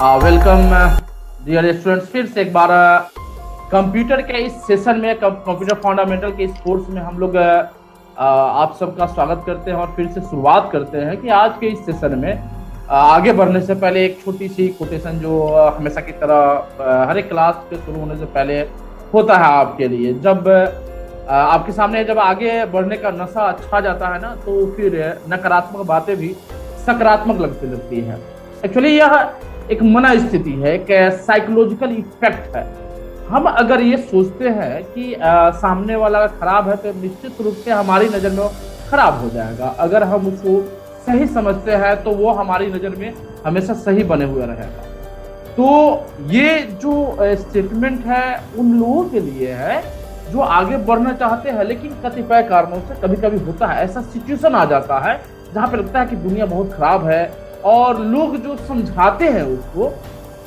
Welcome dear students, फिर से एक बार कंप्यूटर के इस सेशन में, कंप्यूटर फंडामेंटल के इस कोर्स में हम लोग आप सबका स्वागत करते हैं और फिर से शुरुआत करते हैं कि आज के इस सेशन में आगे बढ़ने से पहले एक छोटी सी कोटेशन जो हमेशा की तरह हर एक क्लास के शुरू होने से पहले होता है आपके लिए। जब आपके सामने जब आगे बढ़ने का नशा छा जाता है ना, तो फिर नकारात्मक बातें भी सकारात्मक लगती है। एक्चुअली यह एक मना स्थिति है, एक साइकोलॉजिकल इफेक्ट है। हम अगर ये सोचते हैं कि सामने वाला खराब है तो निश्चित रूप से हमारी नज़र में वो खराब हो जाएगा। अगर हम उसको सही समझते हैं तो वो हमारी नज़र में हमेशा सही बने हुए रहेगा। तो ये जो स्टेटमेंट है उन लोगों के लिए है जो आगे बढ़ना चाहते हैं, लेकिन कतिपय कारणों से कभी कभी होता है, ऐसा सिचुएशन आ जाता है जहाँ पे लगता है कि दुनिया बहुत खराब है और लोग जो समझाते हैं उसको,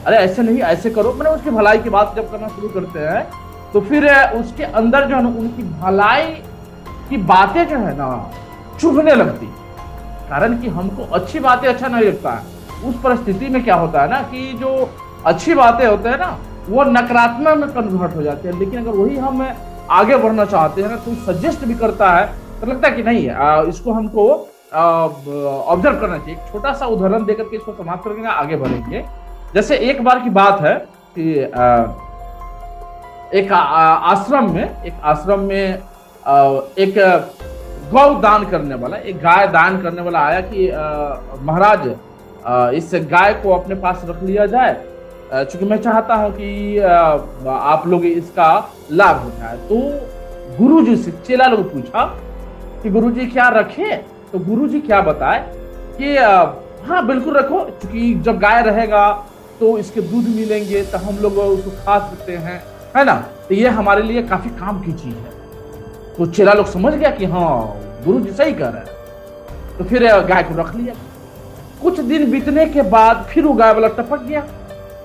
अरे ऐसे नहीं ऐसे करो, मैंने उसकी भलाई की बात जब करना शुरू करते हैं तो फिर उसके अंदर जो है ना उनकी भलाई की बातें जो है ना चुभने लगती। कारण कि हमको अच्छी बातें अच्छा नहीं लगता है। उस परिस्थिति में क्या होता है ना कि जो अच्छी बातें होते हैं ना वो नकारात्मक में कन्वर्ट हो जाते हैं। लेकिन अगर वही हम आगे बढ़ना चाहते हैं ना, कोई सजेस्ट भी करता है तो लगता है कि नहीं, इसको हमको ऑब्जर्व करना चाहिए। एक छोटा सा उदाहरण देकर के इसको समाप्त करके आगे बढ़ेंगे। जैसे एक बार की बात है कि एक आश्रम में एक गौ दान करने वाला, एक गाय दान करने वाला आया कि महाराज इस गाय को अपने पास रख लिया जाए, चूंकि मैं चाहता हूं कि आप लोग इसका लाभ उठाए। तो गुरुजी से चेला लोग पूछा कि गुरुजी क्या रखे, तो गुरुजी क्या बताए कि हाँ बिल्कुल रखो, क्योंकि जब गाय रहेगा तो इसके दूध मिलेंगे तो हम लोग उसको खा सकते हैं, है ना, तो ये हमारे लिए काफी काम की चीज है। तो चेला लोग समझ गया कि हाँ गुरुजी सही कह रहे हैं, तो फिर गाय को रख लिया। कुछ दिन बीतने के बाद फिर वो गाय वाला टपक गया,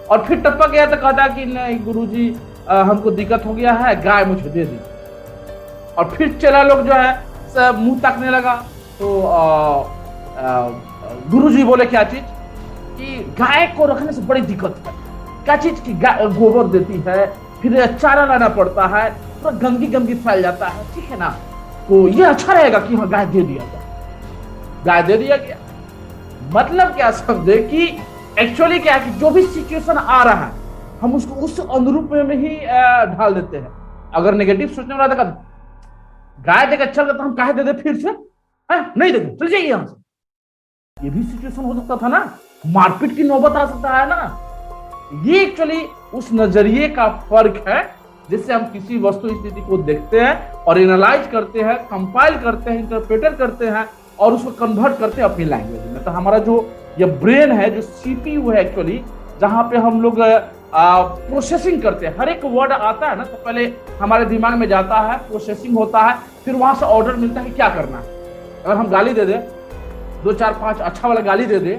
और फिर टपक गया तो कहता कि नहीं गुरुजी हमको दिक्कत हो गया है, गाय मुझे दे दी। और फिर चेला लोग जो है मुंह ताकने लगा। तो गुरुजी बोले क्या चीज कि गाय को रखने से बड़ी दिक्कत है। क्या चीज की गाय गोबर देती है, फिर चारा लाना पड़ता है, पूरा गंदगी फैल जाता है, ठीक है ना, तो ये अच्छा रहेगा कि हाँ गाय दे दिया जाए। गाय दे दिया गया। मतलब क्या समझे कि एक्चुअली क्या है कि जो भी सिचुएशन आ रहा है हम उसको उस अनुरूप में ही ढाल देते हैं। अगर नेगेटिव सोचने वाला था गाय देकर चल गया तो हम काहे दे दे फिर से, नहीं देते चल जाइए यहां से, ये भी सिचुएशन हो सकता था ना, मारपीट की नौबत आ सकता है ना। ये एक्चुअली उस नजरिए का फर्क है जिससे हम किसी वस्तु स्थिति को देखते हैं और एनालाइज करते हैं, कंपाइल करते हैं, इंटरप्रेटर करते हैं और उसको कन्वर्ट करते हैं अपनी लैंग्वेज में। तो हमारा जो ये ब्रेन है, जो सीपीयू है एक्चुअली, जहां पे हम लोग प्रोसेसिंग करते हैं, हर एक वर्ड आता है ना तो पहले हमारे दिमाग में जाता है, प्रोसेसिंग होता है, फिर वहां से ऑर्डर मिलता है कि क्या करना है। अगर हम गाली दे दे, 2 4 5 अच्छा वाला गाली दे दे,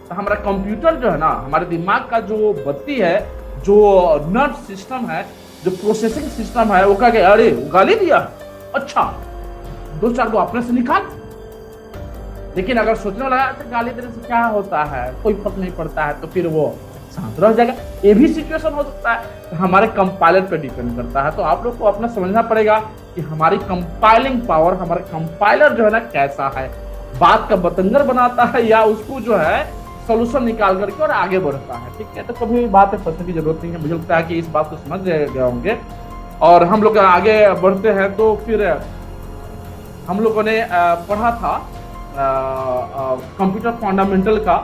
तो हमारा कंप्यूटर जो है ना, हमारे दिमाग का जो बत्ती है, जो नर्व सिस्टम है, जो प्रोसेसिंग सिस्टम है, वो कह के अरे गाली दिया, अच्छा 2 4 को अपने से निकाल। लेकिन अगर सोचने वाला तो गाली देने से क्या होता है, कोई फर्क नहीं पड़ता है, तो फिर वो शांत रह जाएगा। ये भी सिचुएशन हो सकता है, तो हमारे कंपाइलर पे डिपेंड करता है। तो आप लोग को अपना समझना पड़ेगा कि हमारी कंपाइलिंग पावर, हमारा कंपाइलर जो है ना कैसा है, बात का बतंगर बनाता है या उसको जो है सोल्यूशन निकाल करके और आगे बढ़ता है, ठीक है। तो कभी भी बात में फंसने की जरूरत नहीं है। मुझे लगता है कि इस बात को समझ गए होंगे और हम लोग आगे बढ़ते हैं। तो फिर हम लोगों ने पढ़ा था कंप्यूटर फंडामेंटल का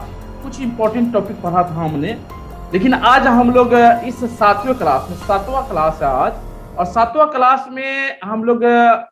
कुछ इंपॉर्टेंट टॉपिक पढ़ा था हमने। लेकिन आज हम लोग इस 7वीं क्लास में, 7वां क्लास है आज, और 7वां क्लास में हम लोग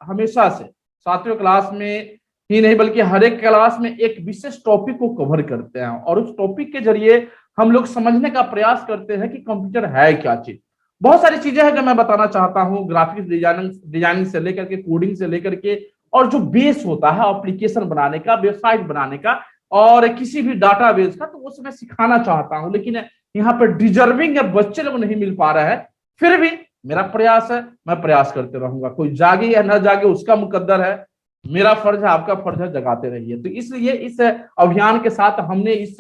हमेशा से 7वीं क्लास में ही नहीं बल्कि हर एक क्लास में एक विशेष टॉपिक को कवर करते हैं और उस टॉपिक के जरिए हम लोग समझने का प्रयास करते हैं कि कंप्यूटर है क्या चीज। बहुत सारी चीजें हैं जो मैं बताना चाहता हूँ, ग्राफिक्स डिजाइनिंग से लेकर के, कोडिंग से लेकर के, और जो बेस होता है एप्लीकेशन बनाने का, वेबसाइट बनाने का और किसी भी डाटाबेस का, तो वो मैं सिखाना चाहता हूं। लेकिन यहाँ पर डिजर्विंग बच्चे लोग नहीं मिल पा रहे हैं। फिर भी मेरा प्रयास है, मैं प्रयास करते रहूंगा। कोई जागे या न जागे उसका मुकद्दर है, मेरा फर्ज है, आपका फर्ज है, जगाते रहिए। तो इसलिए इस अभियान के साथ हमने इस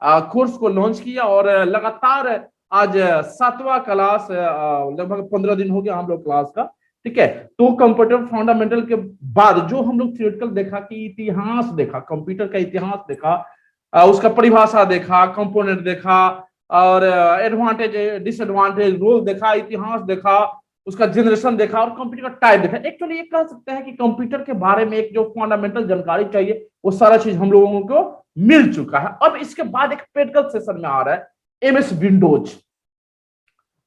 कोर्स को लॉन्च किया और लगातार आज 7वां क्लास, लगभग 15 दिन हो गया हम लोग क्लास का। ठीक है, तो कंप्यूटर फंडामेंटल के बाद जो हम लोग थियोरेटिकल देखा कि इतिहास देखा, कंप्यूटर का इतिहास देखा, उसका परिभाषा देखा, कंपोनेंट देखा, और एडवांटेज डिसएडवांटेज रोल देखा, इतिहास देखा, उसका जनरेशन देखा और कंप्यूटर का टाइप देखा। एक्चुअली ये कह सकते हैं कि कंप्यूटर के बारे में एक जो फंडामेंटल जानकारी चाहिए वो सारा चीज हम लोगों को मिल चुका है। अब इसके बाद एक प्रैक्टिकल सेशन में आ रहा है एमएस विंडोज।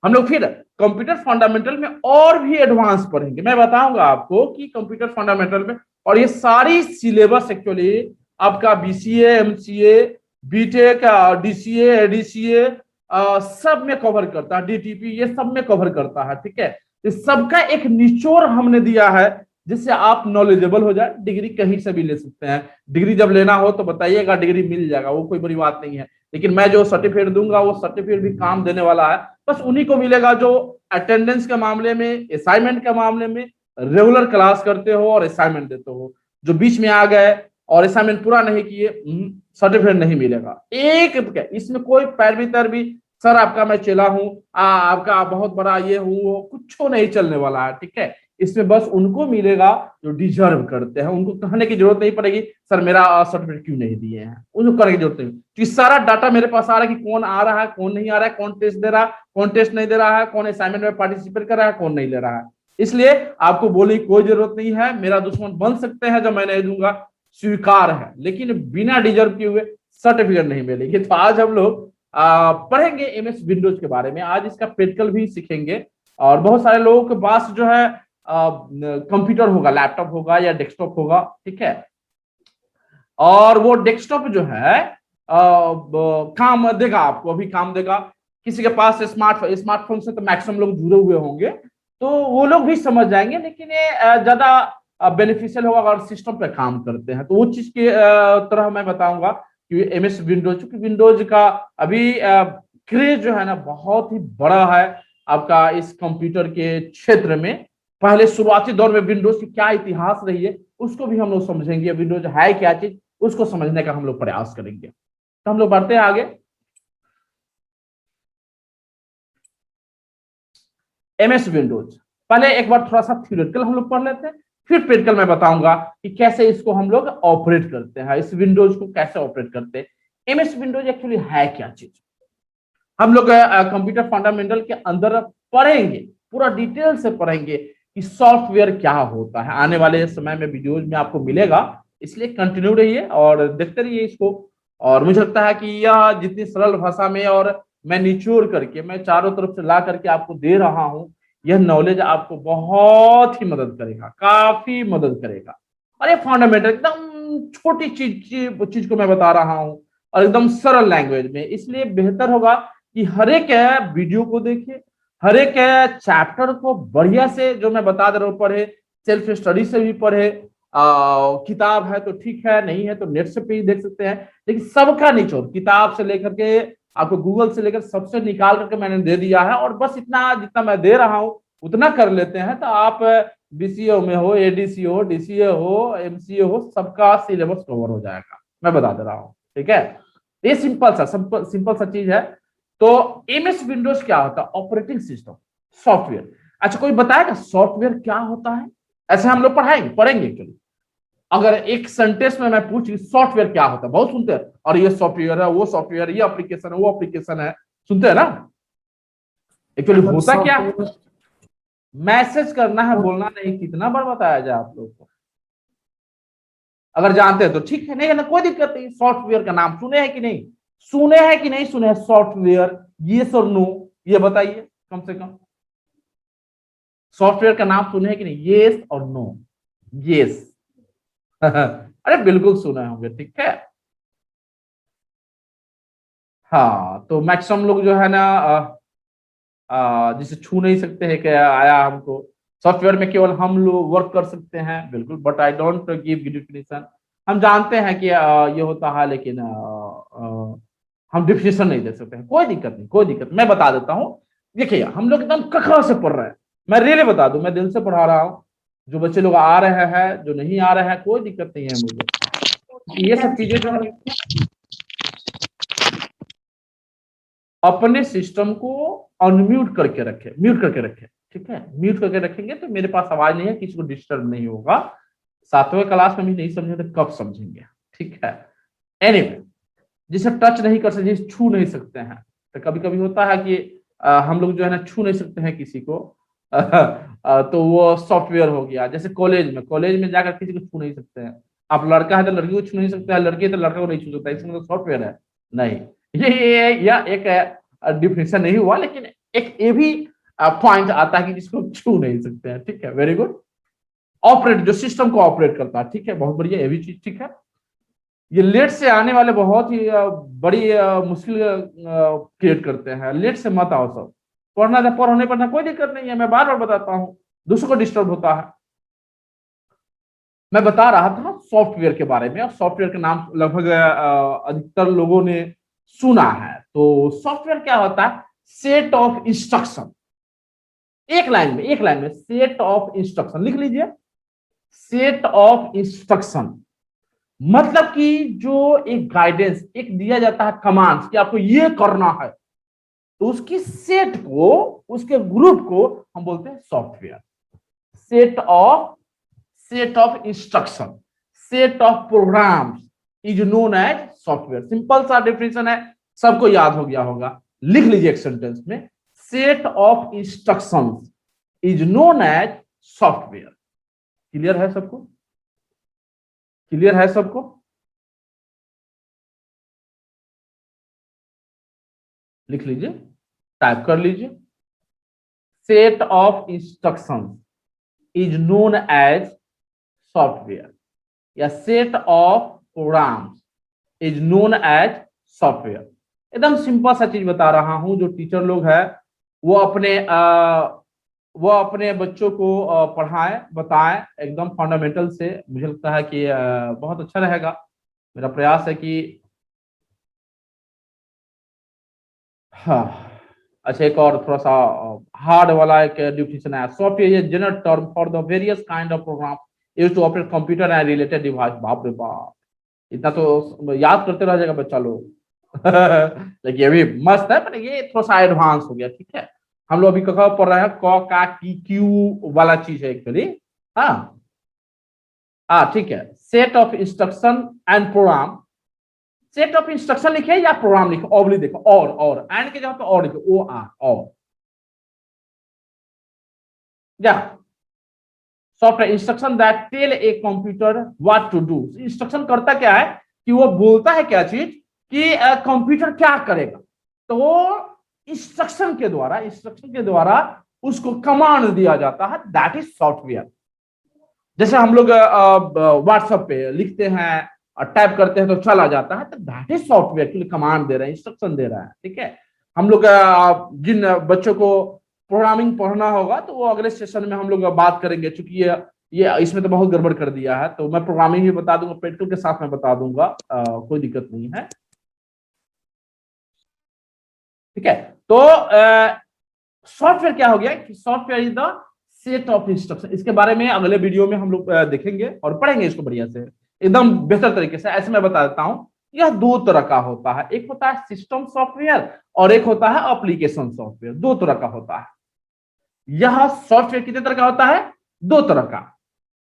हम लोग फिर कंप्यूटर फंडामेंटल में और भी एडवांस पढ़ेंगे। मैं बताऊंगा आपको कि कंप्यूटर फंडामेंटल में, और ये सारी सिलेबस एक्चुअली आपका BCA, MCA, BTech, DCA, ADCA सब में कवर करता है, डीटीपी ये सब में कवर करता है। ठीक है, इस सबका एक निचोड़ हमने दिया है जिससे आप नॉलेजेबल हो जाए। डिग्री कहीं से भी ले सकते हैं, डिग्री जब लेना हो तो बताइएगा, डिग्री मिल जाएगा, वो कोई बड़ी बात नहीं है। लेकिन मैं जो सर्टिफिकेट दूंगा वो सर्टिफिकेट भी काम देने वाला है, बस उन्हीं को मिलेगा जो अटेंडेंस के मामले में, असाइनमेंट के मामले में रेगुलर क्लास करते हो और असाइनमेंट देते हो। जो बीच में आ गए और असाइनमेंट पूरा नहीं किए, सर्टिफिकेट नहीं मिलेगा। एक इसमें कोई पैरवी तैरवी, सर आपका मैं चेला हूं, आपका बहुत बड़ा ये हूं, कुछ नहीं चलने वाला है। ठीक है, इसमें बस उनको मिलेगा जो डिजर्व करते हैं। उनको कहने की जरूरत नहीं पड़ेगी सर मेरा सर्टिफिकेट क्यों नहीं दिए हैं, उनको कहने की जरूरत नहीं, क्योंकि सारा डाटा मेरे पास आ रहा है कि कौन आ रहा है, कौन नहीं आ रहा है, कौन टेस्ट दे रहा है, कौन टेस्ट नहीं दे रहा है, कौन असाइनमेंट में पार्टिसिपेट कर रहा है, कौन नहीं ले रहा है। इसलिए आपको बोलने की कोई जरूरत नहीं है। मेरा दुश्मन बन सकते हैं जब मैं नहीं दूंगा, स्वीकार है, लेकिन बिना डिजर्व किए हुए सर्टिफिकेट नहीं मिलेगी। तो आज हम लोग पढ़ेंगे एमएस विंडोज के बारे में। आज इसका प्रैक्टिकल भी सीखेंगे, और बहुत सारे लोगों के पास जो है कंप्यूटर होगा, लैपटॉप होगा या डेस्कटॉप होगा। ठीक है, और वो डेस्कटॉप जो है काम देगा आपको, अभी काम देगा। किसी के पास स्मार्टफोन से तो मैक्सिमम लोग जुड़े हुए होंगे, तो वो लोग भी समझ जाएंगे, लेकिन ये ज्यादा बेनिफिशियल होगा अगर सिस्टम पे काम करते हैं। तो वो चीज की तरह मैं बताऊंगा कि एमएस विंडोज, चूंकि विंडोज का अभी क्रेज जो है ना बहुत ही बड़ा है आपका इस कंप्यूटर के क्षेत्र में। पहले शुरुआती दौर में विंडोज की क्या इतिहास रही है उसको भी हम लोग समझेंगे, विंडोज है क्या चीज उसको समझने का हम लोग प्रयास करेंगे। तो हम लोग बढ़ते हैं आगे। एमएस विंडोज, पहले एक बार थोड़ा सा थ्योरेटिकल हम लोग पढ़ लेते हैं, फिर प्रैक्टिकल मैं बताऊंगा कि कैसे इसको हम लोग ऑपरेट करते हैं, इस विंडोज को कैसे ऑपरेट करते हैं। एमएस विंडोज एक्चुअली है क्या चीज, हम लोग कंप्यूटर फंडामेंटल के अंदर पढ़ेंगे, पूरा डिटेल से पढ़ेंगे कि सॉफ्टवेयर क्या होता है। आने वाले समय में वीडियोज में आपको मिलेगा, इसलिए कंटिन्यू रहिए और देखते रहिए इसको। और मुझे लगता है कि यह जितनी सरल भाषा में और मैं निचोड़ करके, मैं चारों तरफ से ला करके आपको दे रहा हूं, यह नॉलेज आपको बहुत ही मदद करेगा, काफी मदद करेगा। और ये फंडामेंटल एकदम छोटी चीज को मैं बता रहा हूं और एकदम सरल लैंग्वेज में, इसलिए बेहतर होगा कि हर एक वीडियो को देखिए, हर एक चैप्टर को बढ़िया से जो मैं बता दे रहा हूँ पढ़े, सेल्फ स्टडी से भी पढ़े। किताब है तो ठीक है, नहीं है तो नेट से भी देख सकते हैं, लेकिन सबका निचोड़ किताब से लेकर के आपको गूगल से लेकर सबसे निकाल करके मैंने दे दिया है। और बस इतना जितना मैं दे रहा हूँ उतना कर लेते हैं तो आप बीसीए में हो, एडीसी हो, डीसीए हो, एमसीए हो, सबका सिलेबस कवर हो जाएगा, मैं बता दे रहा हूँ। ठीक है, ये सिंपल सा चीज है। तो एमएस विंडोज क्या होता है, ऑपरेटिंग सिस्टम, सॉफ्टवेयर। अच्छा, कोई बताएगा सॉफ्टवेयर क्या होता है? ऐसे हम लोग पढ़ेंगे एक्चुअली। अगर एक सेंटेंस में मैं पूछ सॉफ्टवेयर क्या होता है, बहुत सुनते हैं, और ये सॉफ्टवेयर है, वो सॉफ्टवेयर, ये एप्लीकेशन है, वो एप्लीकेशन है, सुनते हैं ना। एक्चुअली होता क्या है, मैसेज करना है, बोलना नहीं। कितना बार बताया जाए आप लोग को, अगर जानते हैं तो ठीक है, नहीं है ना कोई दिक्कत नहीं। सॉफ्टवेयर का नाम सुने हैं कि नहीं, सुने हैं कि नहीं सुने हैं सॉफ्टवेयर, यस और नो, ये बताइए कम से कम। सॉफ्टवेयर का नाम सुने हैं कि नहीं, यस और नो? यस अरे बिल्कुल सुने होंगे, ठीक है। हाँ, तो मैक्सिमम लोग जो है ना जिसे छू नहीं सकते हैं, क्या आया हमको सॉफ्टवेयर में केवल हम लोग वर्क कर सकते हैं, बिल्कुल, but I don't give definition. हम जानते हैं कि ये होता है, लेकिन हम डिफिनेशन नहीं दे सकते हैं। कोई दिक्कत नहीं, कोई दिक्कत, मैं बता देता हूँ। देखिए हम लोग एकदम कखा से पढ़ रहे हैं, मैं रियली बता दूं, मैं दिल से पढ़ा रहा हूँ। जो बच्चे लोग आ रहे हैं, जो नहीं आ रहे हैं, कोई दिक्कत नहीं है मुझे। ये सब चीजें जो अपने सिस्टम को अनम्यूट करके रखे, म्यूट करके रखे, ठीक है। म्यूट करके रखेंगे तो मेरे पास आवाज नहीं है, किसी को डिस्टर्ब नहीं होगा। 7वें क्लास में भी नहीं समझे तो कब समझेंगे, ठीक है। एनीवे, जिसे टच नहीं कर सकते, जिसे छू नहीं सकते हैं, तो कभी कभी होता है कि हम लोग जो है ना छू नहीं सकते हैं किसी को, तो वो सॉफ्टवेयर हो गया। जैसे कॉलेज में जाकर किसी को छू नहीं सकते हैं। आप लड़का है तो लड़की को छू नहीं सकते हैं, लड़की है तो लड़का को नहीं छू सकता, इसमें तो सॉफ्टवेयर है नहीं। ये एक डिफिनेशन नहीं हुआ, लेकिन एक ये भी पॉइंट आता है कि जिसको छू नहीं सकते हैं, ठीक है। Very good. ऑपरेट, जो सिस्टम को ऑपरेट करता है, ठीक है, बहुत बढ़िया, ये भी चीज ठीक है। ये लेट से आने वाले बहुत ही बड़ी मुश्किल क्रिएट करते हैं। लेट से मत आओ सब, पढ़ना था पढ़ने पढ़ना कोई दिक्कत नहीं है, मैं बार बार बताता हूँ, दूसरों को डिस्टर्ब होता है। मैं बता रहा था सॉफ्टवेयर के बारे में, और सॉफ्टवेयर के नाम लगभग अधिकतर लोगों ने सुना है। तो सॉफ्टवेयर क्या होता है? Set of instruction. एक लाइन में सेट ऑफ इंस्ट्रक्शन लिख लीजिए। सेट ऑफ इंस्ट्रक्शन मतलब कि जो एक गाइडेंस, एक दिया जाता है कमांड्स कि आपको ये करना है, तो उसकी सेट को, उसके ग्रुप को हम बोलते हैं software. Set of instruction, set of programs is known as software. Simple सा डेफिनेशन है, सबको याद हो गया होगा, लिख लीजिए एक सेंटेंस में। Set of instructions is known as software. Clear है सबको? क्लियर है सबको? लिख लीजिए, टाइप कर लीजिए। Set of instructions is known as software, या set of programs is known as software. एकदम सिंपल सा चीज बता रहा हूं, जो टीचर लोग हैं वो अपने बच्चों को पढ़ाएं, बताएं एकदम फंडामेंटल से। मुझे लगता है कि बहुत अच्छा रहेगा। मेरा प्रयास है कि हाँ, अच्छा, एक और थोड़ा सा हार्ड वाला एक डिफिनेशन है। Software is general term for the various kind of program used to operate computer and related device. बाप रे बाप, इतना तो याद करते रह जाएगा बच्चा लोग। लेकिन ये भी मस्त है, पर ये थोड़ा सा एडवांस हो गया, ठीक है। हम लोग अभी कहाँ पढ़ रहे हैं? क का की क्यू वाला चीज है एक्चुअली। हाँ हाँ, ठीक है। Set of instruction and program. Set of instruction लिखे या प्रोग्राम लिखे, ऑब्लिक देखो, और एंड के जगह पे और लिखो, ओ आर, और या software instruction that tell a computer what to do. Instruction करता क्या है कि वो बोलता है क्या चीज कि कंप्यूटर क्या करेगा, तो इंस्ट्रक्शन के द्वारा उसको कमांड दिया जाता है, दैट इज सॉफ्टवेयर। जैसे हम लोग व्हाट्सएप पे लिखते हैं और टाइप करते हैं तो चला जाता है, तो दैट इज सॉफ्टवेयर, क्योंकि कमांड दे रहे हैं, इंस्ट्रक्शन दे रहा है, ठीक है। हम लोग जिन बच्चों को प्रोग्रामिंग पढ़ना होगा तो वो अगले सेशन में हम लोग बात करेंगे, क्योंकि ये इसमें तो बहुत गड़बड़ कर दिया है, तो मैं प्रोग्रामिंग भी बता दूंगा, प्रैक्टिकल के साथ में बता दूंगा, कोई दिक्कत नहीं है, ठीक है। तो सॉफ्टवेयर क्या हो गया कि software is the set of instruction. इसके बारे में अगले वीडियो में हम लोग देखेंगे और पढ़ेंगे इसको बढ़िया से, एकदम बेहतर तरीके से। ऐसे मैं बता देता हूं, यह दो तरह का होता है, एक होता है सिस्टम सॉफ्टवेयर और एक होता है एप्लीकेशन सॉफ्टवेयर। दो तरह का होता है। यह सॉफ्टवेयर कितने तरह का होता है? दो तरह का।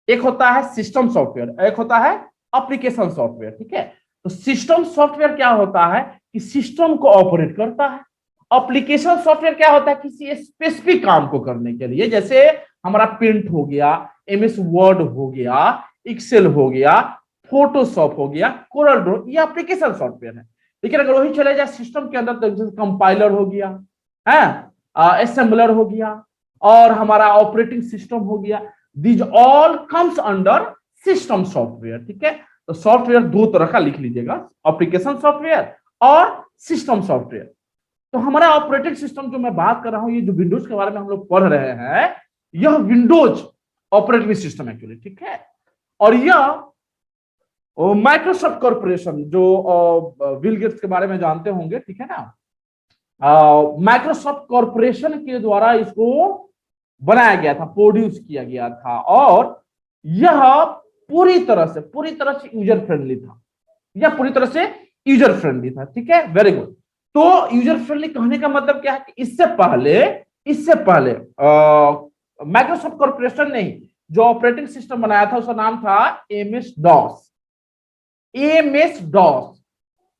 एक होता है सिस्टम सॉफ्टवेयर, एक होता है एप्लीकेशन सॉफ्टवेयर, ठीक है। तो सिस्टम सॉफ्टवेयर क्या होता है कि सिस्टम को ऑपरेट करता है। एप्लीकेशन सॉफ्टवेयर क्या होता है? किसी स्पेसिफिक काम को करने के लिए, जैसे हमारा प्रिंट हो गया, एमएस वर्ड हो गया, एक्सेल हो गया, फोटोशॉप हो गया, कोरल ड्रॉ, ये एप्लीकेशन सॉफ्टवेयर है। लेकिन अगर वही चले जाए सिस्टम के अंदर, तो जैसे कंपाइलर हो गया, है असेंबलर हो गया, और हमारा ऑपरेटिंग सिस्टम हो गया, these all comes under system software, ठीक है। तो सॉफ्टवेयर दो तरह का लिख लीजिएगा, एप्लीकेशन सॉफ्टवेयर और सिस्टम सॉफ्टवेयर। तो हमारा ऑपरेटिंग सिस्टम जो मैं बात कर रहा हूं, ये जो विंडोज के बारे में हम लोग पढ़ रहे हैं, यह विंडोज ऑपरेटिंग सिस्टम एक्चुअली, ठीक है। और यह माइक्रोसॉफ्ट कॉर्पोरेशन, जो बिल गेट्स के बारे में जानते होंगे, ठीक है ना, माइक्रोसॉफ्ट कॉर्पोरेशन के द्वारा इसको बनाया गया था, प्रोड्यूस किया गया था, और यह पूरी तरह से यूजर फ्रेंडली था, यह पूरी तरह से यूजर फ्रेंडली था, ठीक है। Very good. तो यूजर फ्रेंडली कहने का मतलब क्या है कि इससे पहले माइक्रोसॉफ्ट कॉर्पोरेशन ने जो ऑपरेटिंग सिस्टम बनाया था उसका नाम था MS DOS. MS DOS,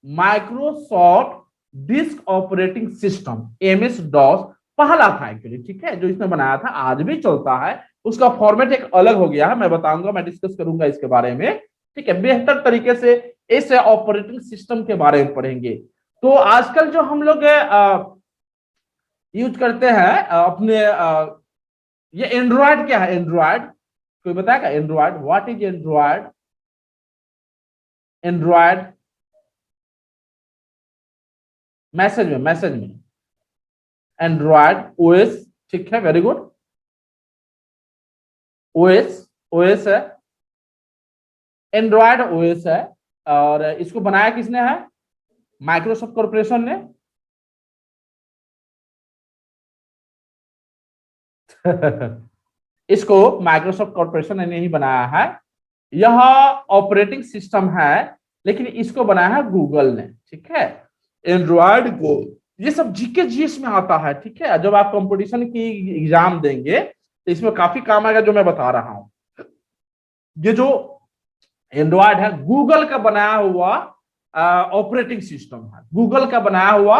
Microsoft disk operating system, MS DOS पहला था एक्चुअली, ठीक है, जो इसने बनाया था, आज भी चलता है। उसका फॉर्मेट एक अलग हो गया है, मैं बताऊंगा, मैं डिस्कस करूंगा इसके बारे में, ठीक है, बेहतर तरीके से इस ऑपरेटिंग सिस्टम के बारे में पढ़ेंगे। तो आजकल जो हम लोग यूज करते हैं अपने ये एंड्रॉयड क्या है? एंड्रॉयड कोई बताएगा? Android, what is Android? Android message में एंड्रॉयड ओएस, ठीक है, वेरी गुड। ओएस है, एंड्रॉयड ओएस है, और इसको बनाया किसने है? माइक्रोसॉफ्ट कॉर्पोरेशन ने। इसको माइक्रोसॉफ्ट कॉर्पोरेशन ने ही बनाया है। यह ऑपरेटिंग सिस्टम है, लेकिन इसको बनाया है गूगल ने, ठीक है। एंड्रॉयड को, ये सब जीके जीएस में आता है, ठीक है, जब आप कंपटीशन की एग्जाम देंगे तो इसमें काफी काम आएगा जो मैं बता रहा हूं। ये जो एंड्रॉयड है गूगल का बनाया हुआ ऑपरेटिंग सिस्टम है, गूगल का बनाया हुआ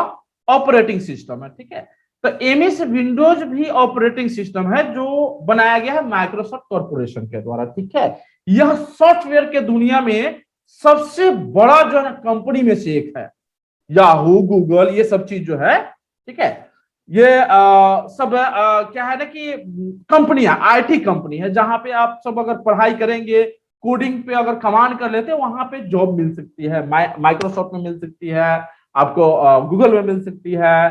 ऑपरेटिंग सिस्टम है, ठीक है। तो एमएस विंडोज भी ऑपरेटिंग सिस्टम है जो बनाया गया है माइक्रोसॉफ्ट कॉर्पोरेशन के द्वारा, ठीक है। यह सॉफ्टवेयर के दुनिया में सबसे बड़ा जो है कंपनी में से एक है। याहू, गूगल, ये सब चीज जो है, ठीक है, ये सब क्या है ना कि कंपनियां, आईटी कंपनी है, जहां पे आप सब अगर पढ़ाई करेंगे, कोडिंग पे अगर कमांड कर लेते हैं, वहां पे जॉब मिल सकती है। माइक्रोसॉफ्ट में मिल सकती है आपको, गूगल में मिल सकती है,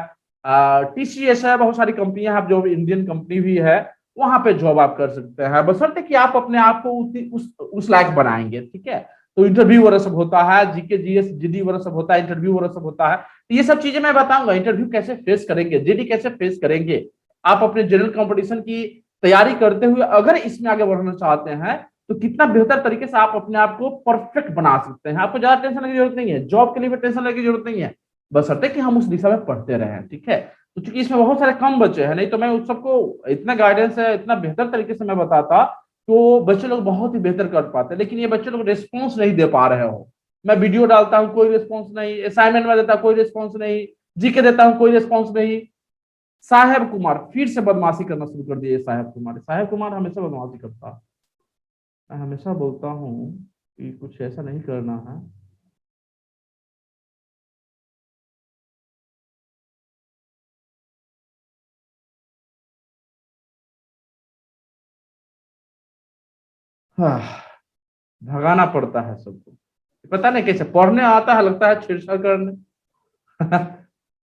टीसीएस है, बहुत सारी कंपनियां हैं, जो इंडियन कंपनी भी है, वहां पे जॉब आप कर सकते हैं, बशर्ते कि आप अपने आप को उस लायक बनाएंगे, ठीक है। तो इंटरव्यू वगैरह सब होता है, जीके जीएस जीडी वगैरह सब होता है, इंटरव्यू वगैरह सब होता है। तो ये सब चीजें मैं बताऊंगा, इंटरव्यू कैसे फेस करेंगे, जीडी कैसे फेस करेंगे, आप अपने जनरल कंपटीशन की तैयारी करते हुए अगर इसमें आगे बढ़ना चाहते हैं तो कितना बेहतर तरीके से आप अपने आप को परफेक्ट बना सकते हैं। आपको ज्यादा टेंशन लेने की जरूरत नहीं है, जॉब के लिए भी टेंशन लेने की जरूरत नहीं है, बशर्ते कि हम उस दिशा में पढ़ते रहें, ठीक है। तो चूंकि इसमें बहुत सारे कम बच्चे हैं, नहीं तो मैं उस सबको इतना गाइडेंस है, इतना बेहतर तरीके से मैं बताता तो बच्चे लोग बहुत ही बेहतर कर पाते, लेकिन ये बच्चे लोग रिस्पॉन्स नहीं दे पा रहे हो। मैं वीडियो डालता हूँ, कोई रिस्पॉन्स नहीं, असाइनमेंट में देता कोई रिस्पॉन्स नहीं, जीके देता हूँ कोई रिस्पॉन्स नहीं। साहेब कुमार फिर से बदमाशी करना शुरू कर दिए। साहेब कुमार हमेशा बदमाशी करता है। मैं हमेशा बोलता हूँ कि कुछ ऐसा नहीं करना है। हाँ, भगाना पड़ता है सबको, पता नहीं कैसे, पढ़ने आता है लगता है छेड़छाड़ करने।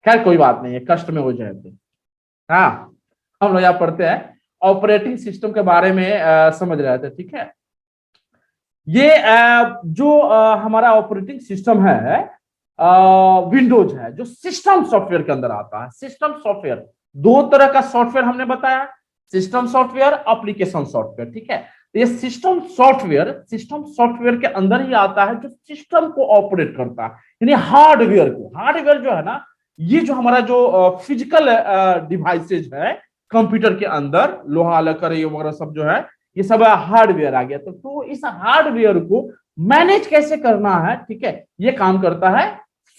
खैर कोई बात नहीं है, कष्ट में हो जाए तो। हाँ, हम लोग यहाँ पढ़ते हैं, ऑपरेटिंग सिस्टम के बारे में समझ रहे थे, ठीक है। ये जो हमारा ऑपरेटिंग सिस्टम है, विंडोज है, जो सिस्टम सॉफ्टवेयर के अंदर आता है। सिस्टम सॉफ्टवेयर, दो तरह का सॉफ्टवेयर हमने बताया, सिस्टम सॉफ्टवेयर, एप्लीकेशन सॉफ्टवेयर, ठीक है। ये सिस्टम सॉफ्टवेयर के अंदर ही आता है जो सिस्टम को ऑपरेट करता है, यानी हार्डवेयर को। हार्डवेयर जो है ना, ये जो हमारा जो फिजिकल डिवाइसेज है कंप्यूटर के अंदर, लोहा लकड़ ये वगैरह सब जो है, ये सब हार्डवेयर आ गया। तो इस हार्डवेयर को मैनेज कैसे करना है, ठीक है, ये काम करता है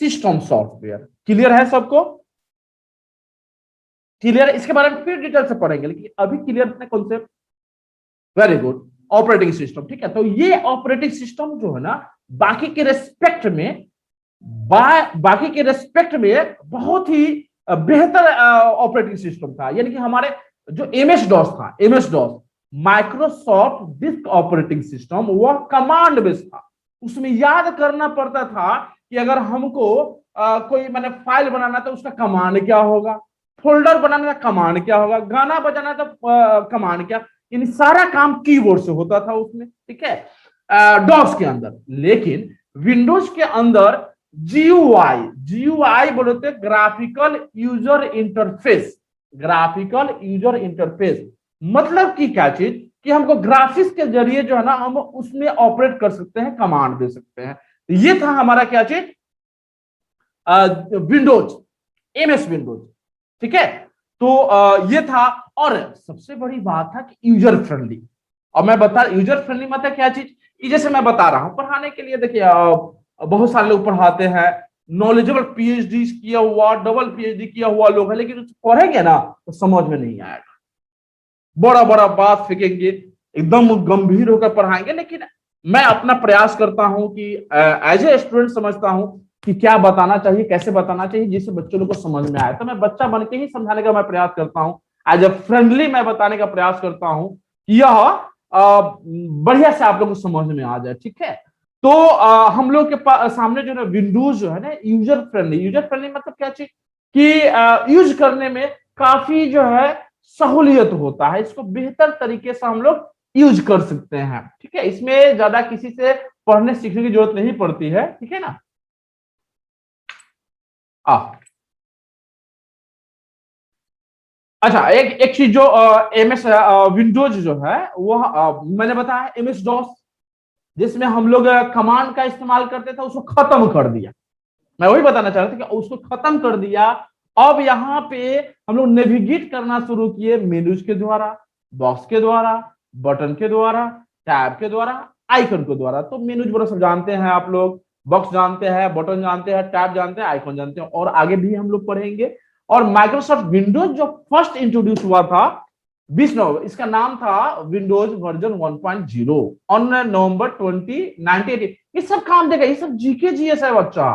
सिस्टम सॉफ्टवेयर। क्लियर है सबको? क्लियर? इसके बारे में फिर डिटेल से पढ़ेंगे, लेकिन अभी क्लियर अपने concept? Very good. Operating system, ठीक है। तो ये ऑपरेटिंग सिस्टम जो है ना, बाकी के रेस्पेक्ट में बहुत ही बेहतर ऑपरेटिंग सिस्टम था। यानी कि हमारे जो एमएस डॉस था, MS DOS Microsoft disk operating system, वह कमांड बेस्ड था। उसमें याद करना पड़ता था कि अगर हमको कोई मैंने फाइल बनाना तो उसका कमांड क्या होगा, फोल्डर बनाना का कमांड क्या होगा, गाना बजाना तो कमांड क्या, इन सारा काम कीबोर्ड से होता था उसमें, ठीक है, डॉस के अंदर। लेकिन विंडोज के अंदर जीयूआई बोलते, graphical user interface. Graphical user interface मतलब कि क्या चीज, कि हमको ग्राफिक्स के जरिए जो है ना, हम उसमें ऑपरेट कर सकते हैं, कमांड दे सकते हैं। ये था हमारा क्या चीज, विंडोज। MS विंडोज, ठीक है। तो ये था। और सबसे बड़ी बात था कि यूजर फ्रेंडली। और मैं बता, यूजर फ्रेंडली मतलब क्या चीज, कि जैसे मैं बता रहा हूं पढ़ाने के लिए, देखिए बहुत सारे लोग पढ़ाते हैं, नॉलेजेबल पीएचडी किया हुआ, डबल पीएचडी किया हुआ लोग है, लेकिन पढ़ेंगे ना तो समझ में नहीं आएगा, बड़ा बड़ा बात फेंकेंगे, एकदम गंभीर होकर पढ़ाएंगे। लेकिन मैं अपना प्रयास करता हूं कि एज ए स्टूडेंट समझता हूं कि क्या बताना चाहिए, कैसे बताना चाहिए, जिससे बच्चों लोग को समझ में आए। तो मैं बच्चा बन के ही समझाने का मैं प्रयास करता हूं, एज ए फ्रेंडली मैं बताने का प्रयास करता हूं कि यह बढ़िया से आप लोग को समझ में आ जाए, ठीक है। तो हम लोग के सामने जो है विंडोज जो है ना, यूजर फ्रेंडली। यूजर फ्रेंडली मतलब क्या चीज, कि यूज करने में काफी जो है सहूलियत होता है, इसको बेहतर तरीके से हम लोग यूज कर सकते हैं, ठीक है। इसमें ज्यादा किसी से पढ़ने सीखने की जरूरत नहीं पड़ती है, ठीक है ना। आ, अच्छा, एक एक चीज जो MS विंडोज जो है वो मैंने बताया MS डॉस, जिसमें हम लोग कमांड का इस्तेमाल करते थे, उसको खत्म कर दिया। मैं वही बताना चाह रहा था कि उसको खत्म कर दिया। अब यहाँ पे हम लोग नेविगेट करना शुरू किए मेन्यूज के द्वारा, बॉक्स के द्वारा, बटन के द्वारा, टैब के द्वारा, आइकन के द्वारा। तो मेन्यूज बड़ा सब जानते हैं आप लोग, बॉक्स जानते हैं, बटन जानते हैं, टैब जानते हैं, आइकन जानते हैं, और आगे भी हम लोग पढ़ेंगे। और माइक्रोसॉफ्ट विंडोज जो फर्स्ट इंट्रोड्यूस हुआ था 20 नवंबर, इसका नाम था विंडोज वर्जन 1.0 ऑन November 20, 1980। ये सब काम देगा, ये सब जीके जीएस है बच्चा।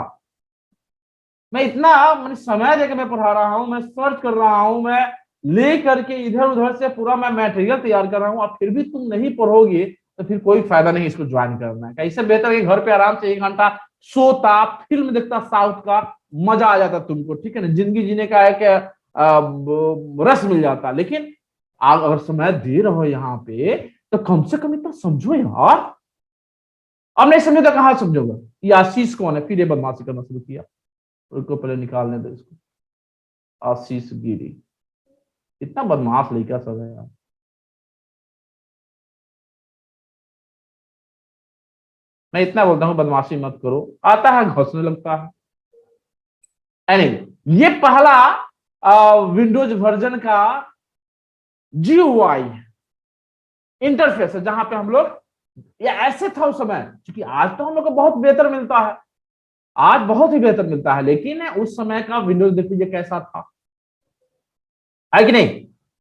मैं इतना मैंने समय देकर मैं पढ़ा रहा हूं, मैं सर्च कर रहा हूं, मैं ले करके इधर उधर से पूरा मैं मटेरियल तैयार कर रहा हूं, अब फिर भी तुम नहीं पढ़ोगे तो फिर कोई फायदा नहीं इसको ज्वाइन करना है। इससे बेहतर है घर पे आराम से 1 घंटा सोता, फिल्म देखता साउथ का, मजा आ जाता तुमको, ठीक है ना, जिंदगी जीने का एक रस मिल जाता। लेकिन आप अगर समय दे रहे हो यहाँ पे तो कम से कम इतना समझो यार। अब नहीं समझो तो कहाँ समझोगे। ये आशीष कौन है, फिर ये बदमाशी करना शुरू किया, उसको पहले निकालने दो इसको। आशीष गिरी, इतना बदमाश लड़का सब है यार। मैं इतना बोलता हूँ बदमाशी मत करो, आता है घुसने लगता है। एनीवे, ये पहला विंडोज वर्जन का GUI इंटरफेस है, जहां पे हम लोग, ये ऐसे था उस समय, क्योंकि आज तो हम लोग को बहुत बेहतर मिलता है, आज बहुत ही बेहतर मिलता है, लेकिन उस समय का विंडोज देख लीजिए कैसा था, है कि नहीं।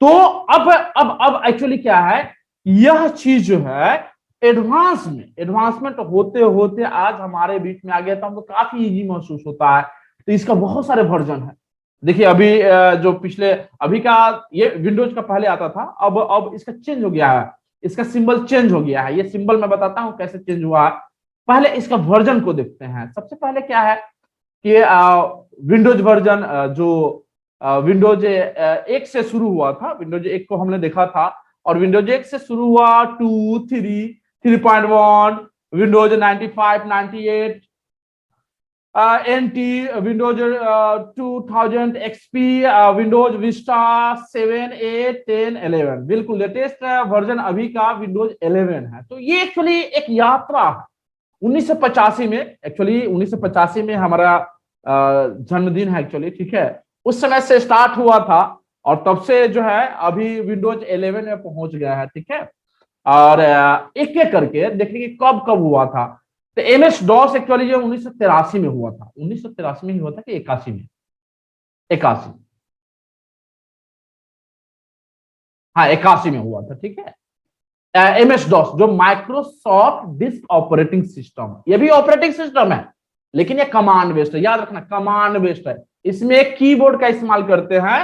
तो अब एक्चुअली क्या है, यह चीज जो है एडवांसमेंट होते होते आज हमारे बीच में आ गया, तो हमको काफी इजी महसूस होता है। तो इसका बहुत सारे वर्जन है। देखिए अभी जो पिछले अभी का ये विंडोज का पहले आता था, अब इसका चेंज हो गया है, इसका सिंबल चेंज हो गया है। ये सिंबल मैं बताता हूं कैसे चेंज हुआ है। पहले इसका वर्जन को देखते हैं। सबसे पहले क्या है कि विंडोज वर्जन जो विंडोज 1 से शुरू हुआ था, विंडोज 1 को हमने देखा था, और विंडोज 1 से शुरू हुआ 2, 3, 3.1, Windows 95, 98, NT, Windows 2000 XP, Windows Vista 7, 8, 10, 11। बिल्कुल लेटेस्ट वर्जन अभी का विंडोज 11 है। तो ये एक्चुअली एक यात्रा है। 1985 में, एक्चुअली 1985 में हमारा जन्मदिन है एक्चुअली, ठीक है। उस समय से स्टार्ट हुआ था, और तब से जो है अभी विंडोज 11 में पहुंच गया है, ठीक है। और एक एक करके देखेंगे कब कब हुआ था। तो MS डॉस एक्चुअली जो 1983 में हुआ था, 1983 में ही हुआ था कि 81 में, 81, हाँ 81 में हुआ था, ठीक है। MS डॉस जो माइक्रोसॉफ्ट डिस्क ऑपरेटिंग सिस्टम, ये भी ऑपरेटिंग सिस्टम है, लेकिन ये कमांड बेस्ड है, याद रखना कमांड बेस्ड है। इसमें एक कीबोर्ड का इस्तेमाल करते हैं,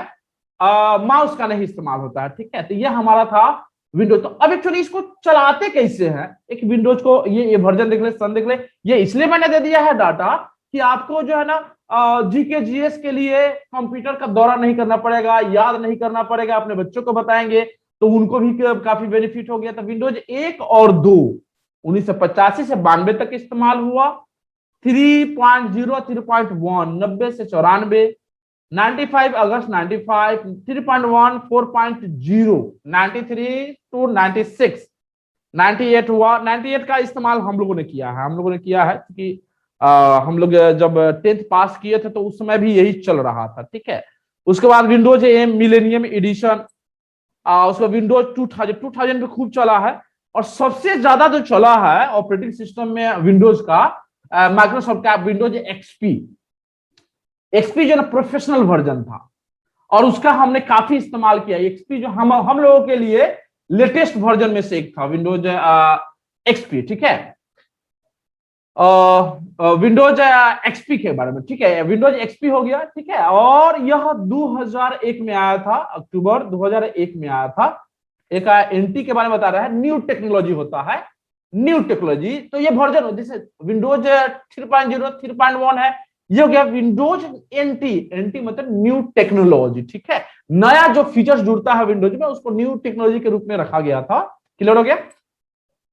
माउस का नहीं इस्तेमाल होता है, ठीक है। तो ये हमारा था विंडोज। तो अब एक्चुअली इसको चलाते कैसे हैं, एक विंडोज को, ये वर्जन देख ले, सन देख ले। ये इसलिए मैंने दे दिया है डाटा कि आपको जो है ना GK GS के लिए कंप्यूटर का दौरा नहीं करना पड़ेगा, याद नहीं करना पड़ेगा, अपने बच्चों को बताएंगे तो उनको भी काफी बेनिफिट हो गया। तो विंडोज 1 और 2 1985 से 92 तक इस्तेमाल हुआ, 3.0, 3.1 90 से 94, 95 अगस्त 95, 3.1, 4.0 93 to 96, 98 हुआ। 98 का इस्तेमाल हम लोगों ने किया है, क्योंकि हम लोग जब 10th पास किए थे तो उस समय भी यही चल रहा था, ठीक है। उसके बाद विंडोज एम मिलेनियम एडिशन, उसका विंडोज 2000 पे खूब चला है। और सबसे ज्यादा जो चला है ऑपरेटिंग सिस्टम में विंडोज का, माइक्रोसॉफ्ट का विंडोज एक्सपी। एक्सपी जो ना प्रोफेशनल वर्जन था और उसका हमने काफी इस्तेमाल किया। एक्सपी जो हम लोगों के लिए लेटेस्ट वर्जन में से एक था, विंडोज एक्सपी, ठीक है। विंडोज एक्सपी के बारे में, ठीक है, विंडोज एक्सपी हो गया, ठीक है। और यह 2001 में आया था, अक्टूबर 2001 में आया था। एक एनटी के बारे में बता रहा है, न्यू टेक्नोलॉजी होता है, न्यू टेक्नोलॉजी। तो ये वर्जन जैसे विंडोज 3.0 3.1 है, ये हो गया विंडोज एनटी। एनटी मतलब न्यू टेक्नोलॉजी, ठीक है। नया जो फीचर्स जुड़ता है विंडोज में उसको न्यू टेक्नोलॉजी के रूप में रखा गया था। क्लियर हो गया।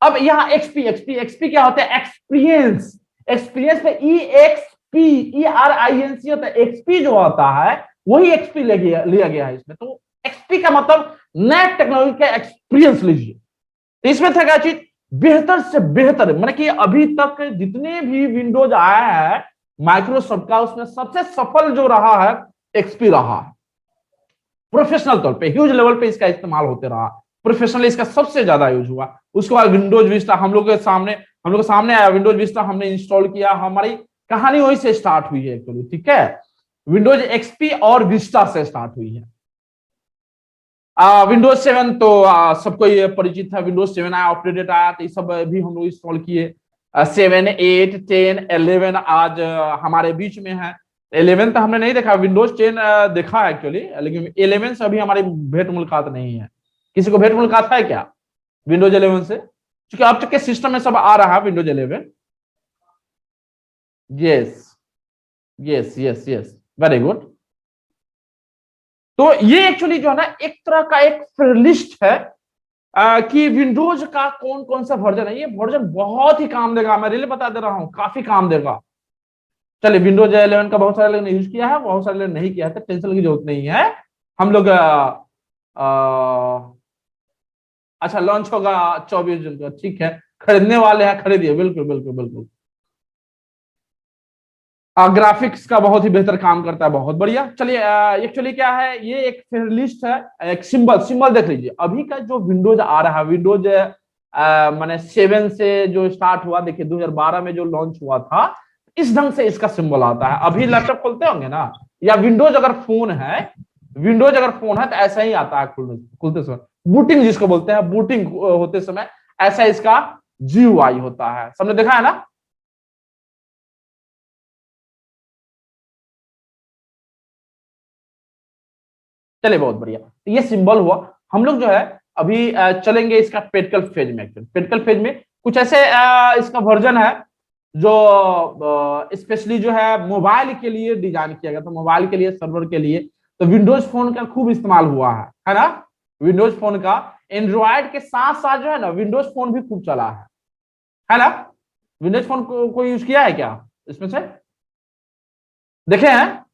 अब यहाँ एक्सपी, एक्सपी क्या होता है? एक्सपीरियंस। एक्सपीरियंस पे E X P E R I E N C E. XP जो होता है वही एक्सपी लिया गया है इसमें। तो एक्सपी का मतलब नए टेक्नोलॉजी का एक्सपीरियंस लीजिए। तो इसमें था क्या चीज? बेहतर से बेहतर, मतलब कि अभी तक जितने भी विंडोज आया है माइक्रोसॉफ्ट का, उसमें सबसे सफल जो रहा है एक्सपी रहा है। प्रोफेशनल तौर पे ह्यूज लेवल पे इसका इस्तेमाल होते रहा, प्रोफेशनली इसका सबसे ज्यादा यूज हुआ। उसके बाद विंडोज विस्टा हम लोग के सामने आया, विंडोज विस्टा हमने इंस्टॉल किया, हमारी कहानी वहीं से स्टार्ट हुई है एक्चुअली, ठीक है। विंडोज एक्सपी और विस्टा से स्टार्ट हुई है। विंडोज 7 तो सबको ये परिचित है। विंडोज 7 आया, अपडेट आया, तो ये सब भी हम लोग इंस्टॉल किए। 7 8 10 11 आज हमारे बीच में है। 11 तो हमने नहीं देखा, विंडोज 10 देखा है एक्चुअली, लेकिन 11 से अभी हमारी भेंट मुलाकात नहीं है। किसी को भेंट मुलाकात है क्या विंडोज 11 से? क्योंकि अब तक के सिस्टम में सब आ रहा है Windows 11। Yes yes yes yes, very good. तो ये एक्चुअली जो है ना एक तरह का एक लिस्ट है कि विंडोज का कौन कौन सा वर्जन है। ये वर्जन बहुत ही काम देगा, मैं रियली बता दे रहा हूं, काफी काम देगा। चलिए, विंडोज 11 का बहुत सारे लोगों ने यूज किया है, बहुत सारे लोग नहीं किया है, तो टेंशन की जरूरत नहीं है। हम लोग अच्छा, लॉन्च होगा 24 जून को, ठीक है। खरीदने वाले हैं, खरीदिए, बिल्कुल बिल्कुल बिल्कुल। ग्राफिक्स का बहुत ही बेहतर काम करता है, बहुत बढ़िया। चलिए, एक्चुअली क्या है, ये एक लिस्ट है, एक सिंबल देख लीजिए। अभी का जो विंडोज आ रहा है, विंडोज माने 7 से जो स्टार्ट हुआ, देखिए 2012 में जो लॉन्च हुआ था, इस ढंग से इसका सिंबल आता है। अभी लैपटॉप खोलते होंगे ना, या विंडोज अगर फोन है, तो ऐसा ही आता है खुलते समय। बूटिंग जिसको बोलते हैं, बूटिंग होते समय ऐसा इसका जीयूआई होता है। सबने देखा है ना? चलिए, बहुत बढ़िया। तो ये सिंबल हुआ। हम लोग जो है अभी चलेंगे इसका प्रैक्टिकल फेज में। प्रैक्टिकल फेज में कुछ ऐसे इसका वर्जन है जो स्पेशली जो है मोबाइल के लिए डिजाइन किया गया, तो मोबाइल के लिए, सर्वर के लिए। तो विंडोज फोन का खूब इस्तेमाल हुआ है ना? विंडोज फोन का एंड्रॉयड के साथ साथ जो है ना विंडोज फोन भी खूब चला है ना? विंडोज फोन को यूज किया है क्या इसमें से? देखे हैं?